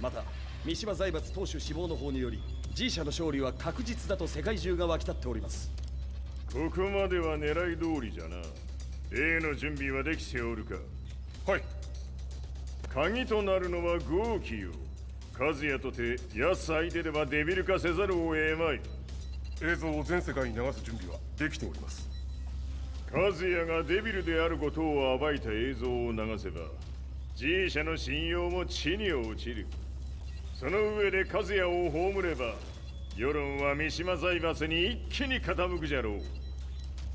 また、三島財閥当主死亡の方により、G 社の勝利は確実だと世界中が沸き立っております。ここまでは狙い通りじゃな。例の準備はできておるか。はい。鍵となるのは豪輝よ。和也とて奴相手ではデビル化せざるを得まい。映像を全世界に流す準備はできております。和也がデビルであることを暴いた映像を流せば G 社の信用も地に落ちる。その上で和也を葬れば世論は三島財閥に一気に傾くじゃろう。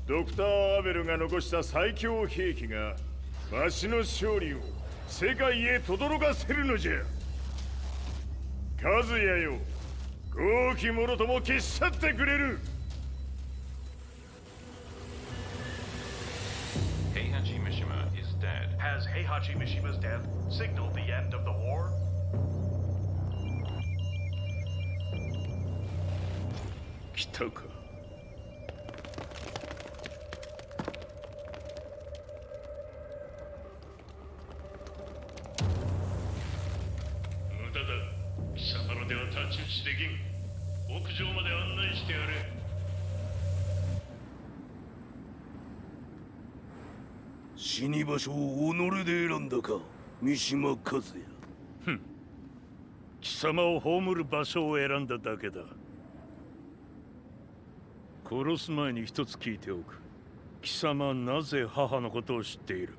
ドクター・アベルが残した最強兵器がわしの勝利を世界へ轟かせるのじゃ。和也よ、豪輝者とも消し去ってくれる。Heihachi Mishima is dead. Has Heihachi Mishima's death signaled the end of the war? 来たか。無駄だ。貴様らでは太刀打ちできん。屋上まで案内してやれ。死に場所を己で選んだか、三島和也。ふん。貴様を葬る場所を選んだだけだ。殺す前に一つ聞いておく。貴様はなぜ母のことを知っている？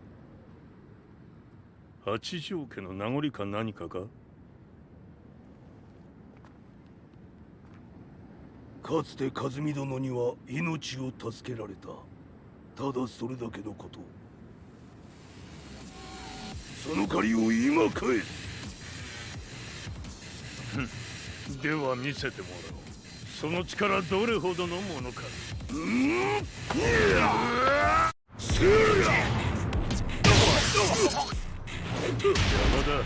八条家の名残か何かか？かつて和美殿には命を助けられた。ただそれだけのこと。その借りを今返す。では見せてもらおう。その力どれほどのものか。邪魔だ。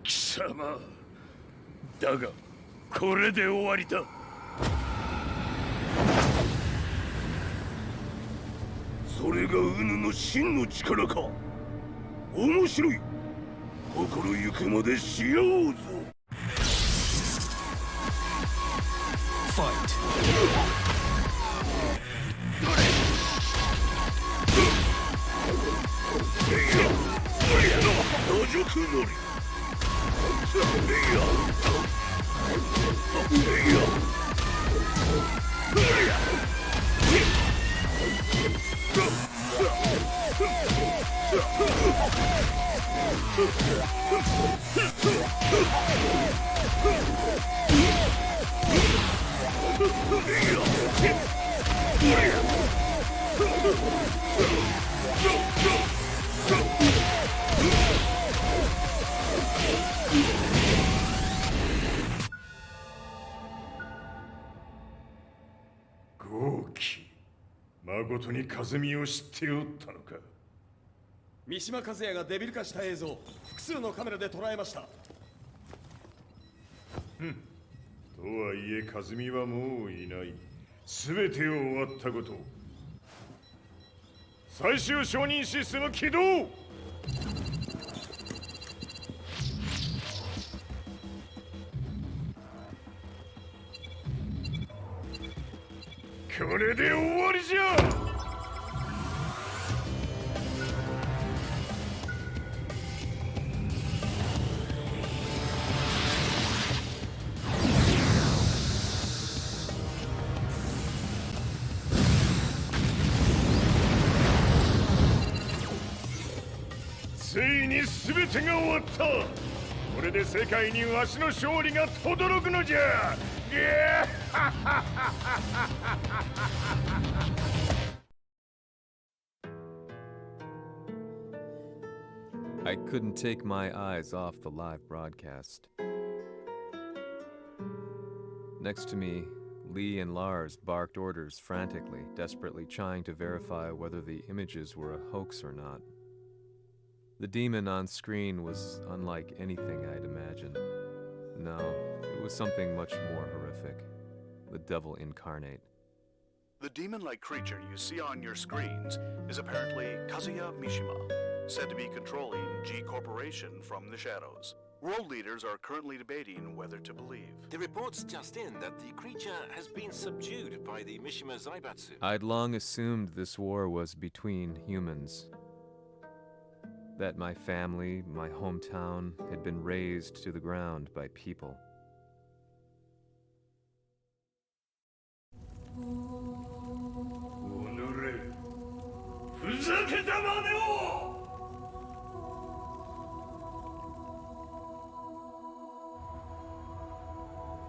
貴様だがこれで終わりだ。それがウヌの真の力か。面白い。心ゆくまでしようぞ。ファイト。野宿乗り。豪輝、まことに和美を知っておったのか。三島和也がデビル化した映像、複数のカメラで捉えました。とはいえ和美はもういない。全てを終わったこと。最終承認システム起動。これで終わりじゃ。ついに全てが終わった。これで世界にわしの勝利が轟くのじゃ。I couldn't take my eyes off the live broadcast. Next to me, Lee and Lars barked orders frantically, desperately trying to verify whether the images were a hoax or not. The demon on screen was unlike anything I'd imagined. No, it was something much more horrific. The devil incarnate. The demon-like creature you see on your screens is apparently Kazuya Mishima, said to be controlling G Corporation from the shadows. World leaders are currently debating whether to believe. The report's just in that the creature has been subdued by the Mishima Zaibatsu. I'd long assumed this war was between humans. That my family, my hometown, had been razed to the ground by people. ふざけたまねを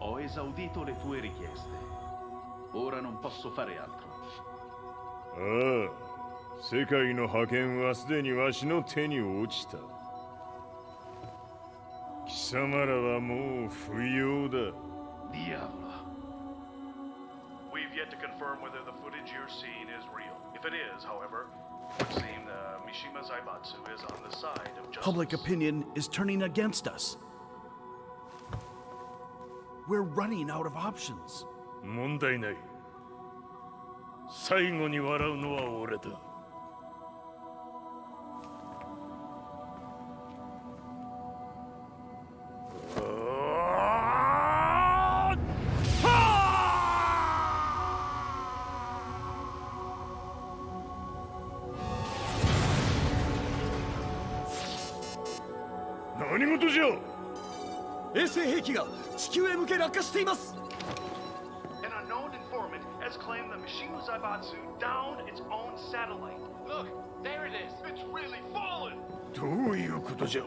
Ho esaudito le tue richieste. Ora non posso fare altro. ああ、世界の覇権はすでにわしの手に落ちた。貴様らはもう不要だ。Diavolo. We've yet to confirm whether the footage you're seeing is real. If it is, however, it would seem the Mishima Zaibatsu is on the side of justice. Public opinion is turning against us. We're running out of options. 問題ない。最後に笑うのは俺だ。何事じゃ。衛星兵器が地球へ向け落下しています。 An unknown informant has claimed the Mishima Zaibatsu downed its own satellite. Look, there it is. It's really fallen. どういうことじゃ。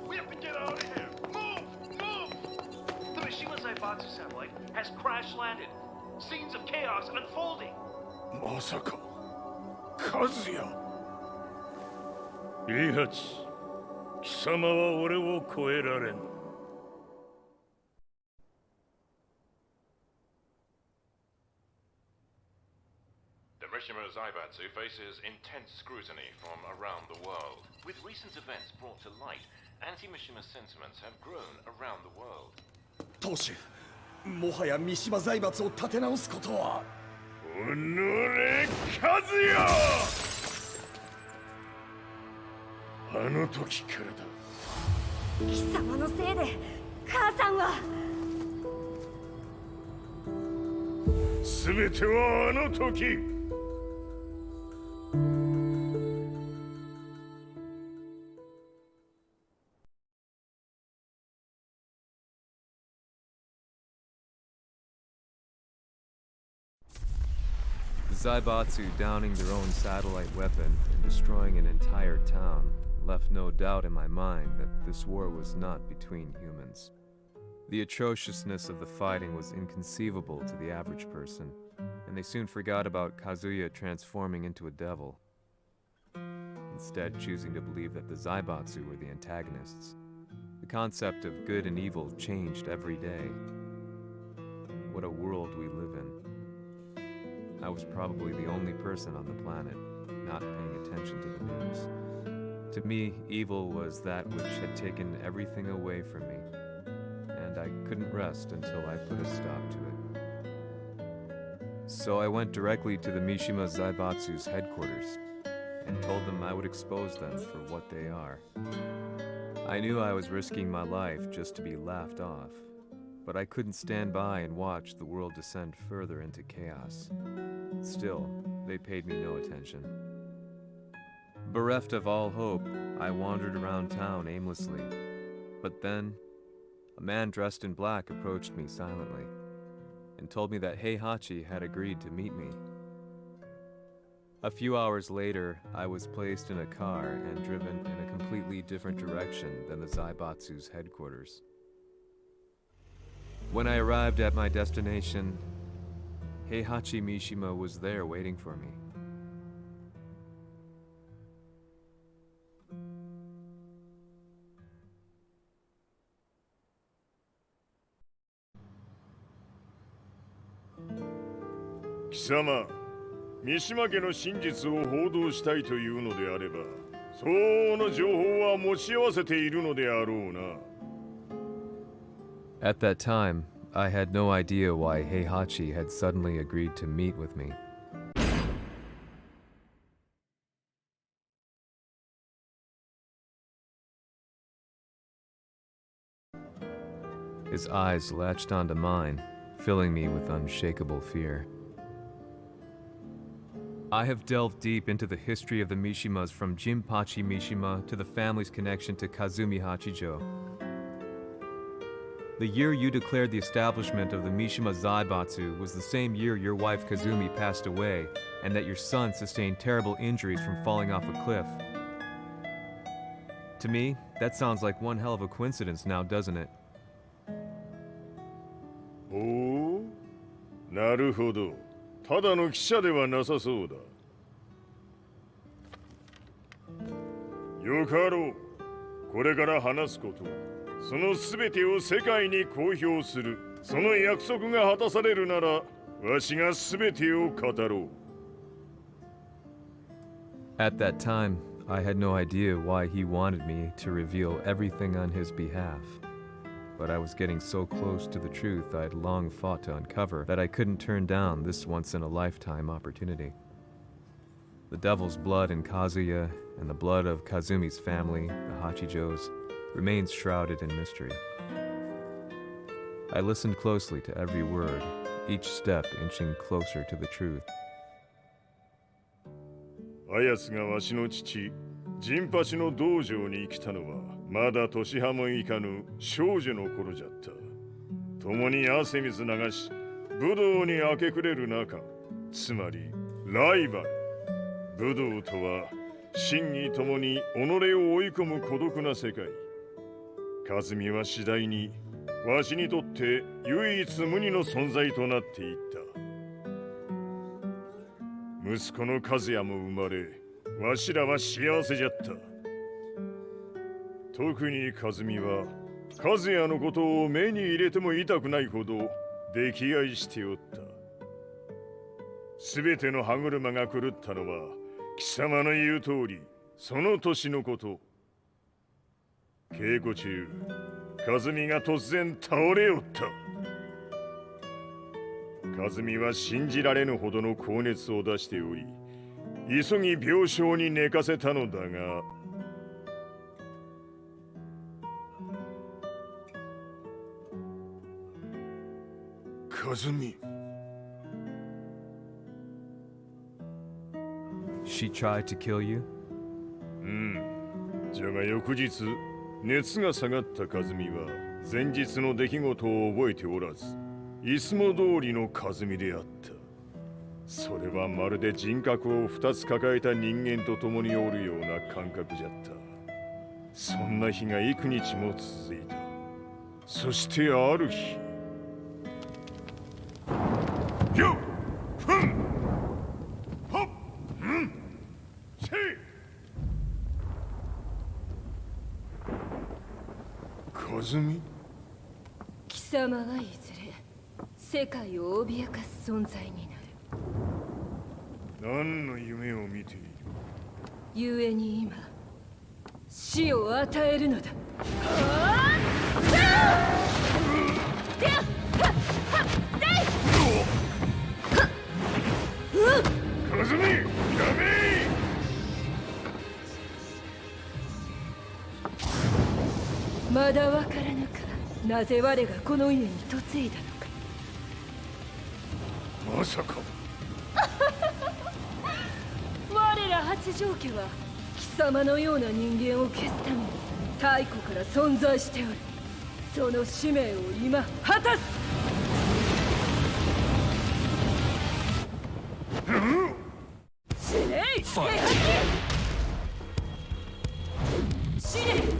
We have to get out of here. Move! Move! The Mishima Zaibatsu satellite has crash landed. Scenes of chaos unfolding. まさか、和也。イハチ、貴様は俺を超えられん。 The Mishima Zaibatsu faces intense scrutiny from around the world. With recent events brought to light, anti-Mishima sentiments have grown around the world. 当主、もはや三島財閥を立て直すことは。おのれ、和也！あの時からだ。貴様のせいで母さんは。全てはあの時。 The Zaibatsu downing their own satellite weapon and destroying an entire town left no doubt in my mind that this war was not between humans. The atrociousness of the fighting was inconceivable to the average person, and they soon forgot about Kazuya transforming into a devil, instead choosing to believe that the Zaibatsu were the antagonists. The concept of good and evil changed every day. What a world we live in. I was probably the only person on the planet not paying attention to the news. To me, evil was that which had taken everything away from me, and I couldn't rest until I put a stop to it. So I went directly to the Mishima Zaibatsu's headquarters and told them I would expose them for what they are. I knew I was risking my life just to be laughed off, but I couldn't stand by and watch the world descend further into chaos. Still, they paid me no attention. Bereft of all hope, I wandered around town aimlessly. But then, a man dressed in black approached me silently and told me that Heihachi had agreed to meet me. A few hours later, I was placed in a car and driven in a completely different direction than the Zaibatsu's headquarters. When I arrived at my destination, Heihachi Mishima was there waiting for me. Kisama, 三島家の真実を報道したいというのであれば、相応の情報は持ち合わせているのであろうな。At that time, I had no idea why Heihachi had suddenly agreed to meet with me. His eyes latched onto mine, filling me with unshakable fear. I have delved deep into the history of the Mishimas from Jinpachi Mishima to the family's connection to Kazumi Hachijo. The year you declared the establishment of the Mishima Zaibatsu was the same year your wife Kazumi passed away, and that your son sustained terrible injuries from falling off a cliff. To me, that sounds like one hell of a coincidence now, doesn't it? おお、なるほど。ただの記者ではなさそうだ。よかろう。これから話すこと、そのすべてを世界に公表する。その約束が果たされるなら、わしがすべてを語ろう。At that time, I had no idea why he wanted me to reveal everything on his behalf. But I was getting so close to the truth I'd long fought to uncover that I couldn't turn down this once-in-a-lifetime opportunity. The devil's blood in Kazuya and the blood of Kazumi's family, the Hachijos, remains shrouded in mystery. I listened closely to every word, each step inching closer to the truth. あやつがわしの父、陣八の道場に来たのは、まだ年端もいかぬ少女の頃じゃった。共に汗水流し、武道に明け暮れる中、つまりライバル。武道とは、真に共に己を追い込む孤独な世界。和美は次第に、わしにとって唯一無二の存在となっていった。息子の和也も生まれ、わしらは幸せじゃった。特に和美は、和也のことを目に入れても痛くないほど溺愛しておった。すべての歯車が狂ったのは、貴様の言う通り、その年のこと。稽古中、和美が突然倒れおった。和美は信じられぬほどの高熱を出しており、急ぎ病床に寝かせたのだが、和美。She tried to kill you? じゃが翌日、熱が下がった和美は前日の出来事を覚えておらず、いつも通りの和美であった。それはまるで人格を2つ抱えた人間と共におるような感覚じゃった。そんな日が幾日も続いた。そしてある日、よっふんほっうんせい和美。貴様はいずれ世界を脅かす存在になる。何の夢を見ている？故に今死を与えるのだ。和美、やめ！まだわからぬか、なぜ我がこの家に嫁いだのか。まさか我ら八丈家は貴様のような人間を消すために太古から存在しておる。その使命を今果たす。死ねい！死ね！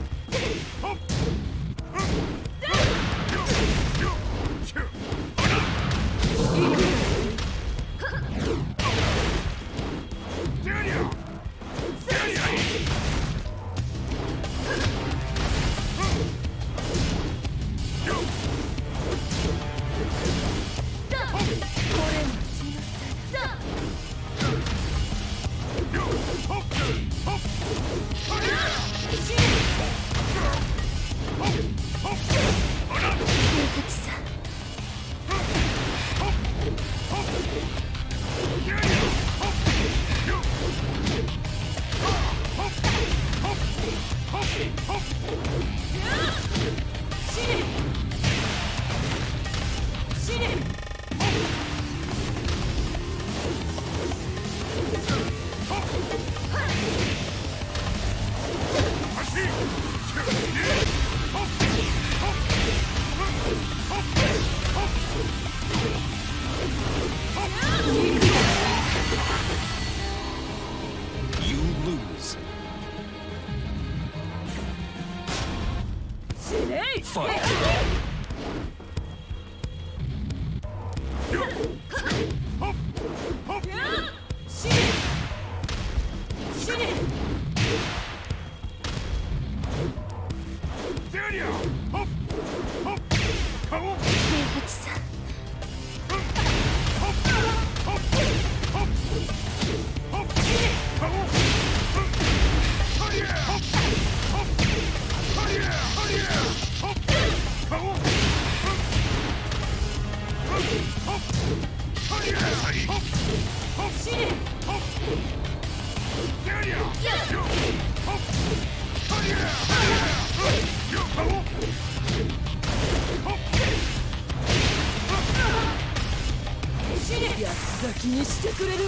先にしてくれる。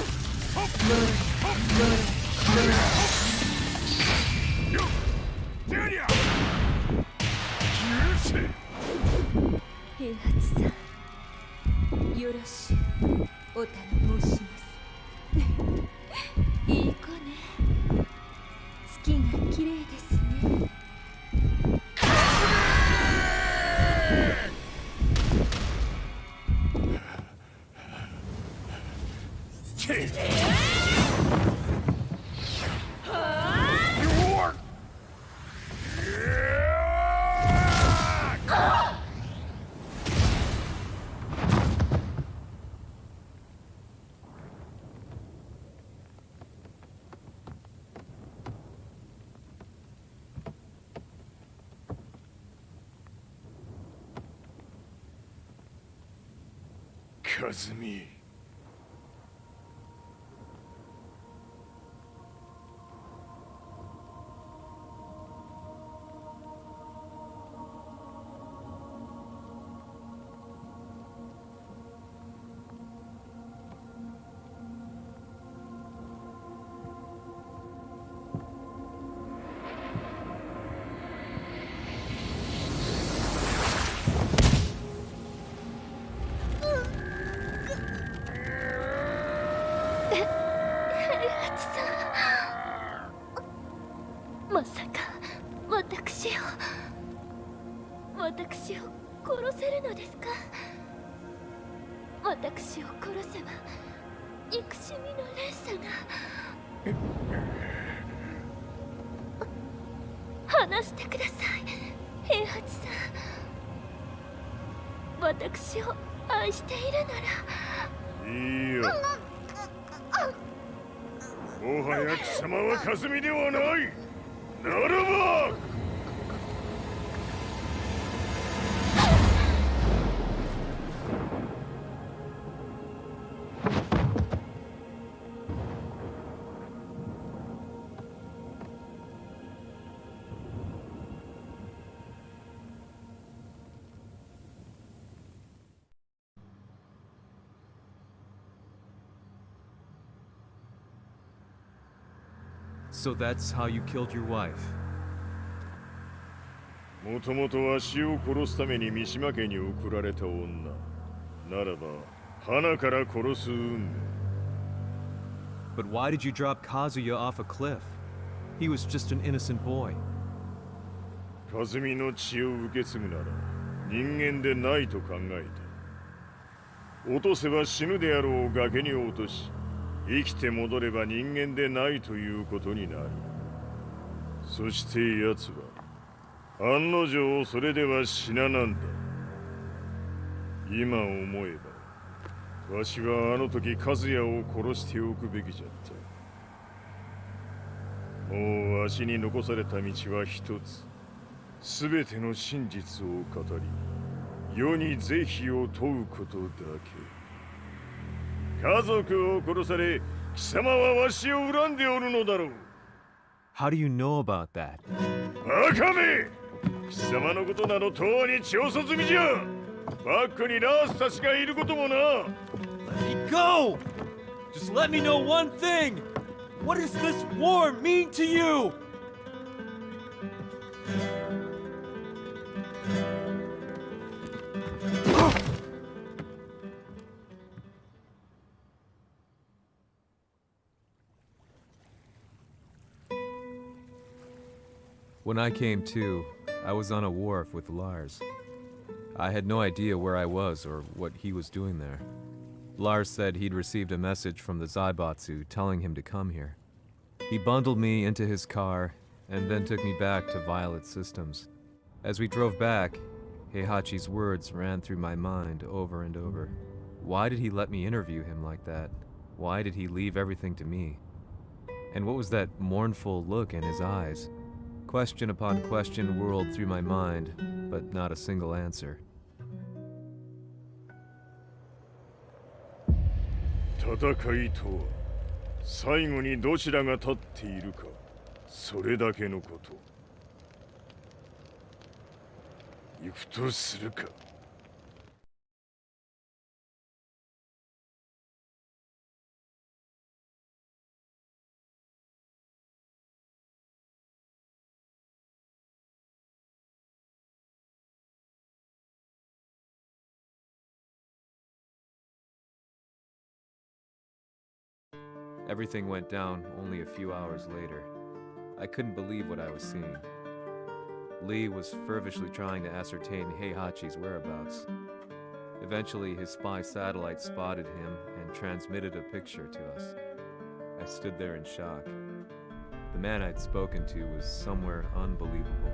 平八さん、よろしゅうお頼申します。いい子ね。月が綺麗ですね。和美。まさか私を殺せるのですか？私を殺せば憎しみの連鎖が。話してください、平八さん。私を愛しているなら。いいよ。もはや貴様は和美ではない。ならばSo that's how you killed your wife. もともとわしを殺すために三島家に送られた女ならば花から殺す運命。 But why did you drop Kazuya off a cliff? He was just an innocent boy. 和美の血を受け継ぐなら人間でないと考えた。落とせば死ぬであろう崖に落とし生きて戻れば人間でないということになる。そして奴は案の定それでは死ななんだ。今思えばわしはあの時和也を殺しておくべきじゃった。もうわしに残された道は一つ。すべての真実を語り世に是非を問うことだけ。家族を殺され貴様はわしを恨んでおるのだろう。 How do you know about that? バカめ！貴様のことなどとうに調査済みじゃ。バックにラースたちがいることもな。 Let me go! Just let me know one thing! What does this war mean to you? When I came to, I was on a wharf with Lars. I had no idea where I was or what he was doing there. Lars said he'd received a message from the Zaibatsu telling him to come here. He bundled me into his car and then took me back to Violet Systems. As we drove back, Heihachi's words ran through my mind over and over. Why did he let me interview him like that? Why did he leave everything to me? And what was that mournful look in his eyes? Question upon question whirled through my mind, but not a single answer. 戦いとは最後にどちらが立っているかそれだけのこと。行くとするか。Everything went down only a few hours later. I couldn't believe what I was seeing. Lee was fervently trying to ascertain Heihachi's whereabouts. Eventually, his spy satellite spotted him and transmitted a picture to us. I stood there in shock. The man I'd spoken to was somewhere unbelievable.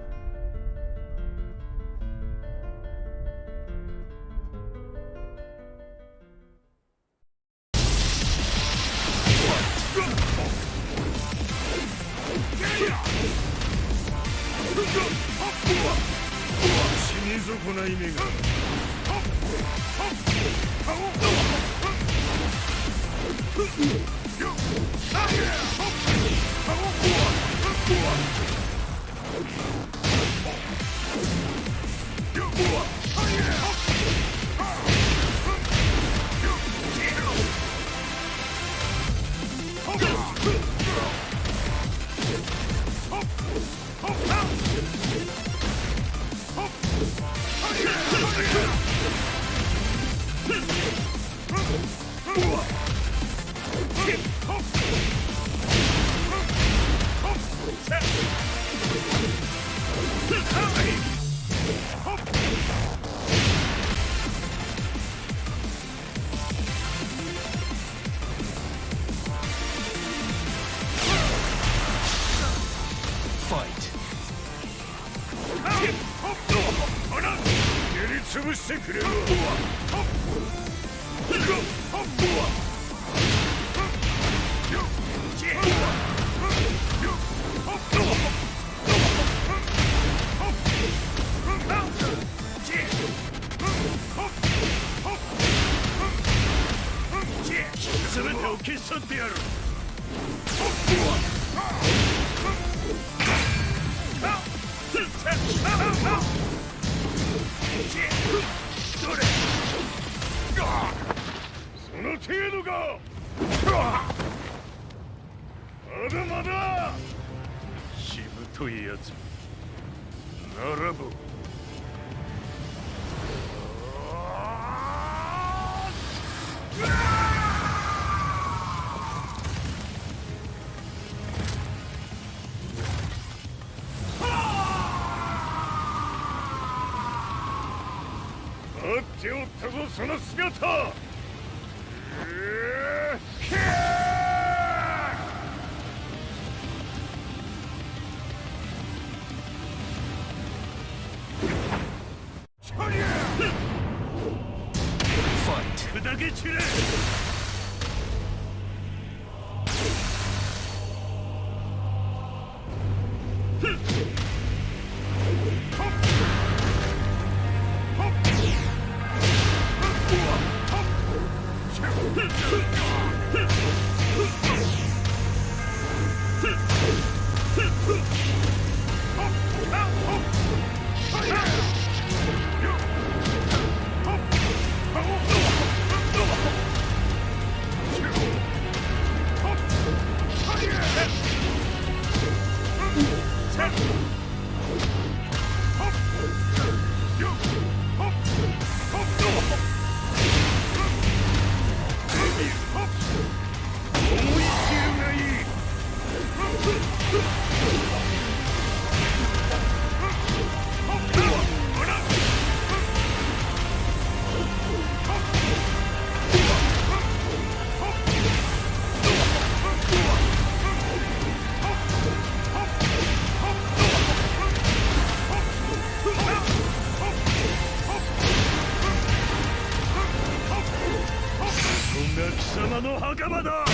の墓場だ。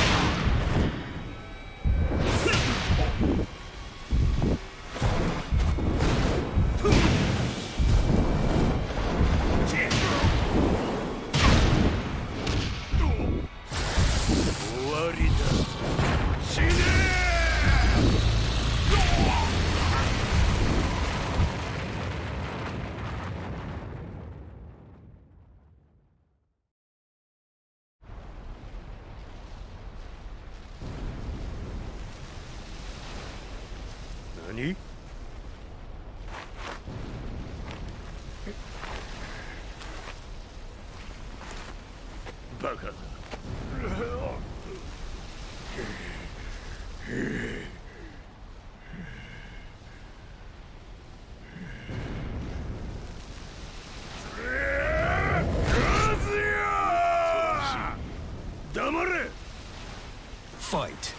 終わりだ。死ね何？バカだ。黙れ。Fight.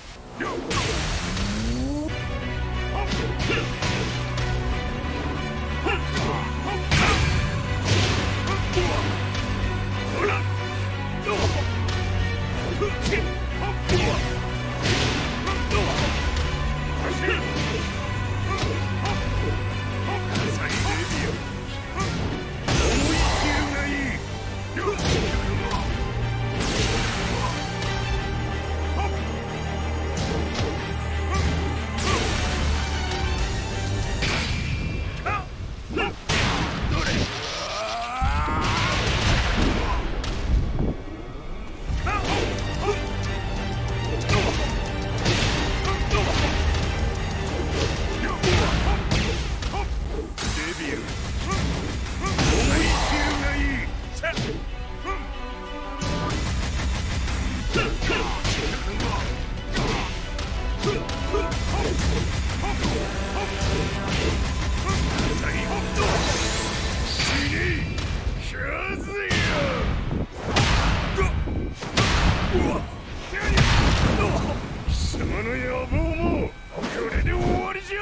貴様の野望もこれで終わりじゃ。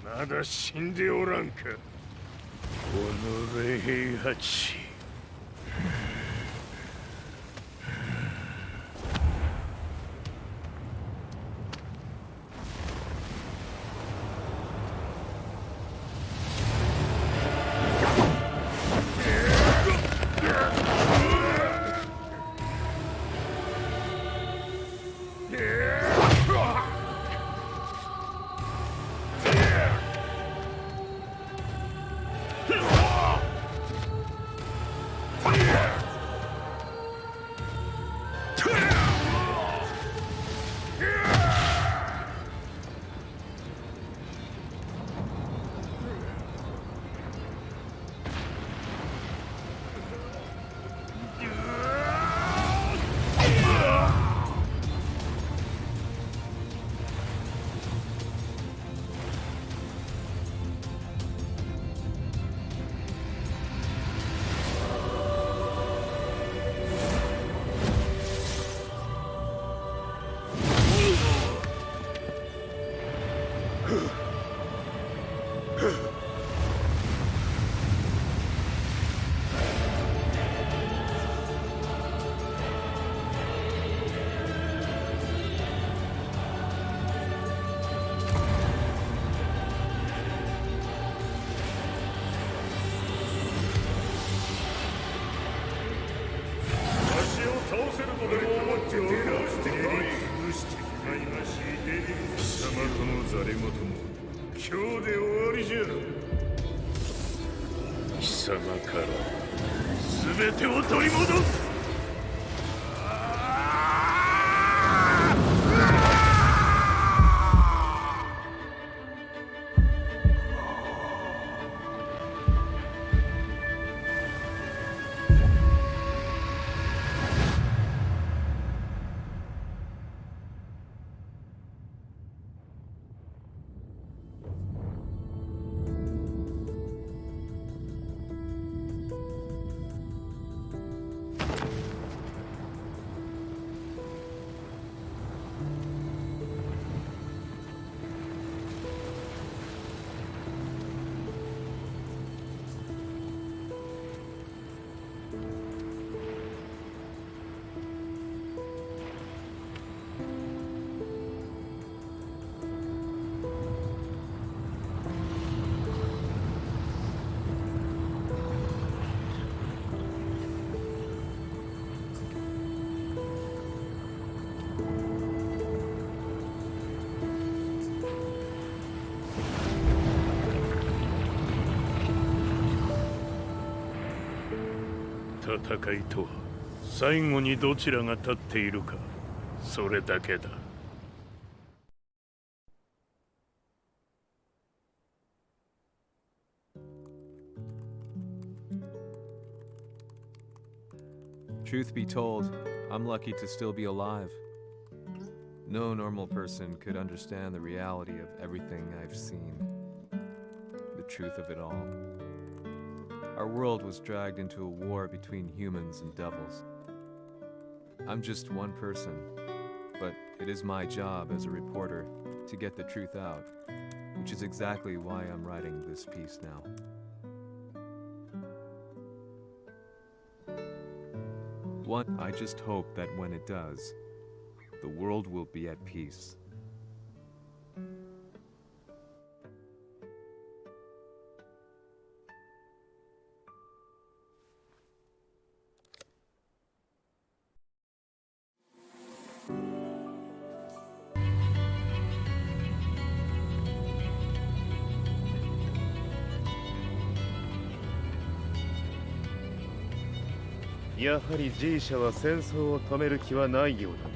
まだ死んでおらんか。おのれ平八。貴様から全てを取り戻す。戦いとは最後にどちらが立っているか、それだけだ。Truth be told, I'm lucky to still be alive. No normal person could understand the reality of everything I've seen, the truth of it all. Our world was dragged into a war between humans and devils. I'm just one person, but it is my job as a reporter to get the truth out, which is exactly why I'm writing this piece now. I just hope that when it does, the world will be at peace. Yahari やはり G 社は戦争を止める気はないようだな。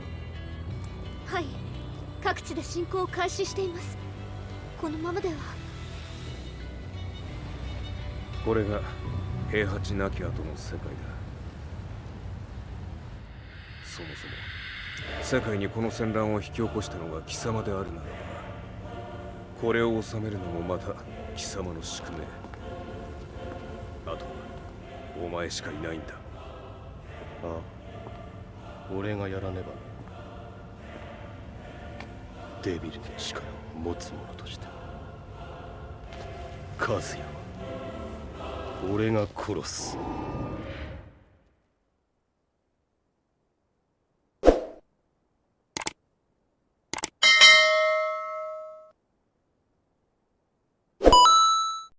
はい、各地で侵攻を開始しています。このままでは。これが平八なき後の世界だ。そもそも世界にこの戦乱を引き起こしたのが貴様であるならば、これを収めるのもまた貴様の宿命。あとはお前しかいないんだ。ああ、俺がやらねばな。デビルの力を持つ者として。和也は俺が殺す。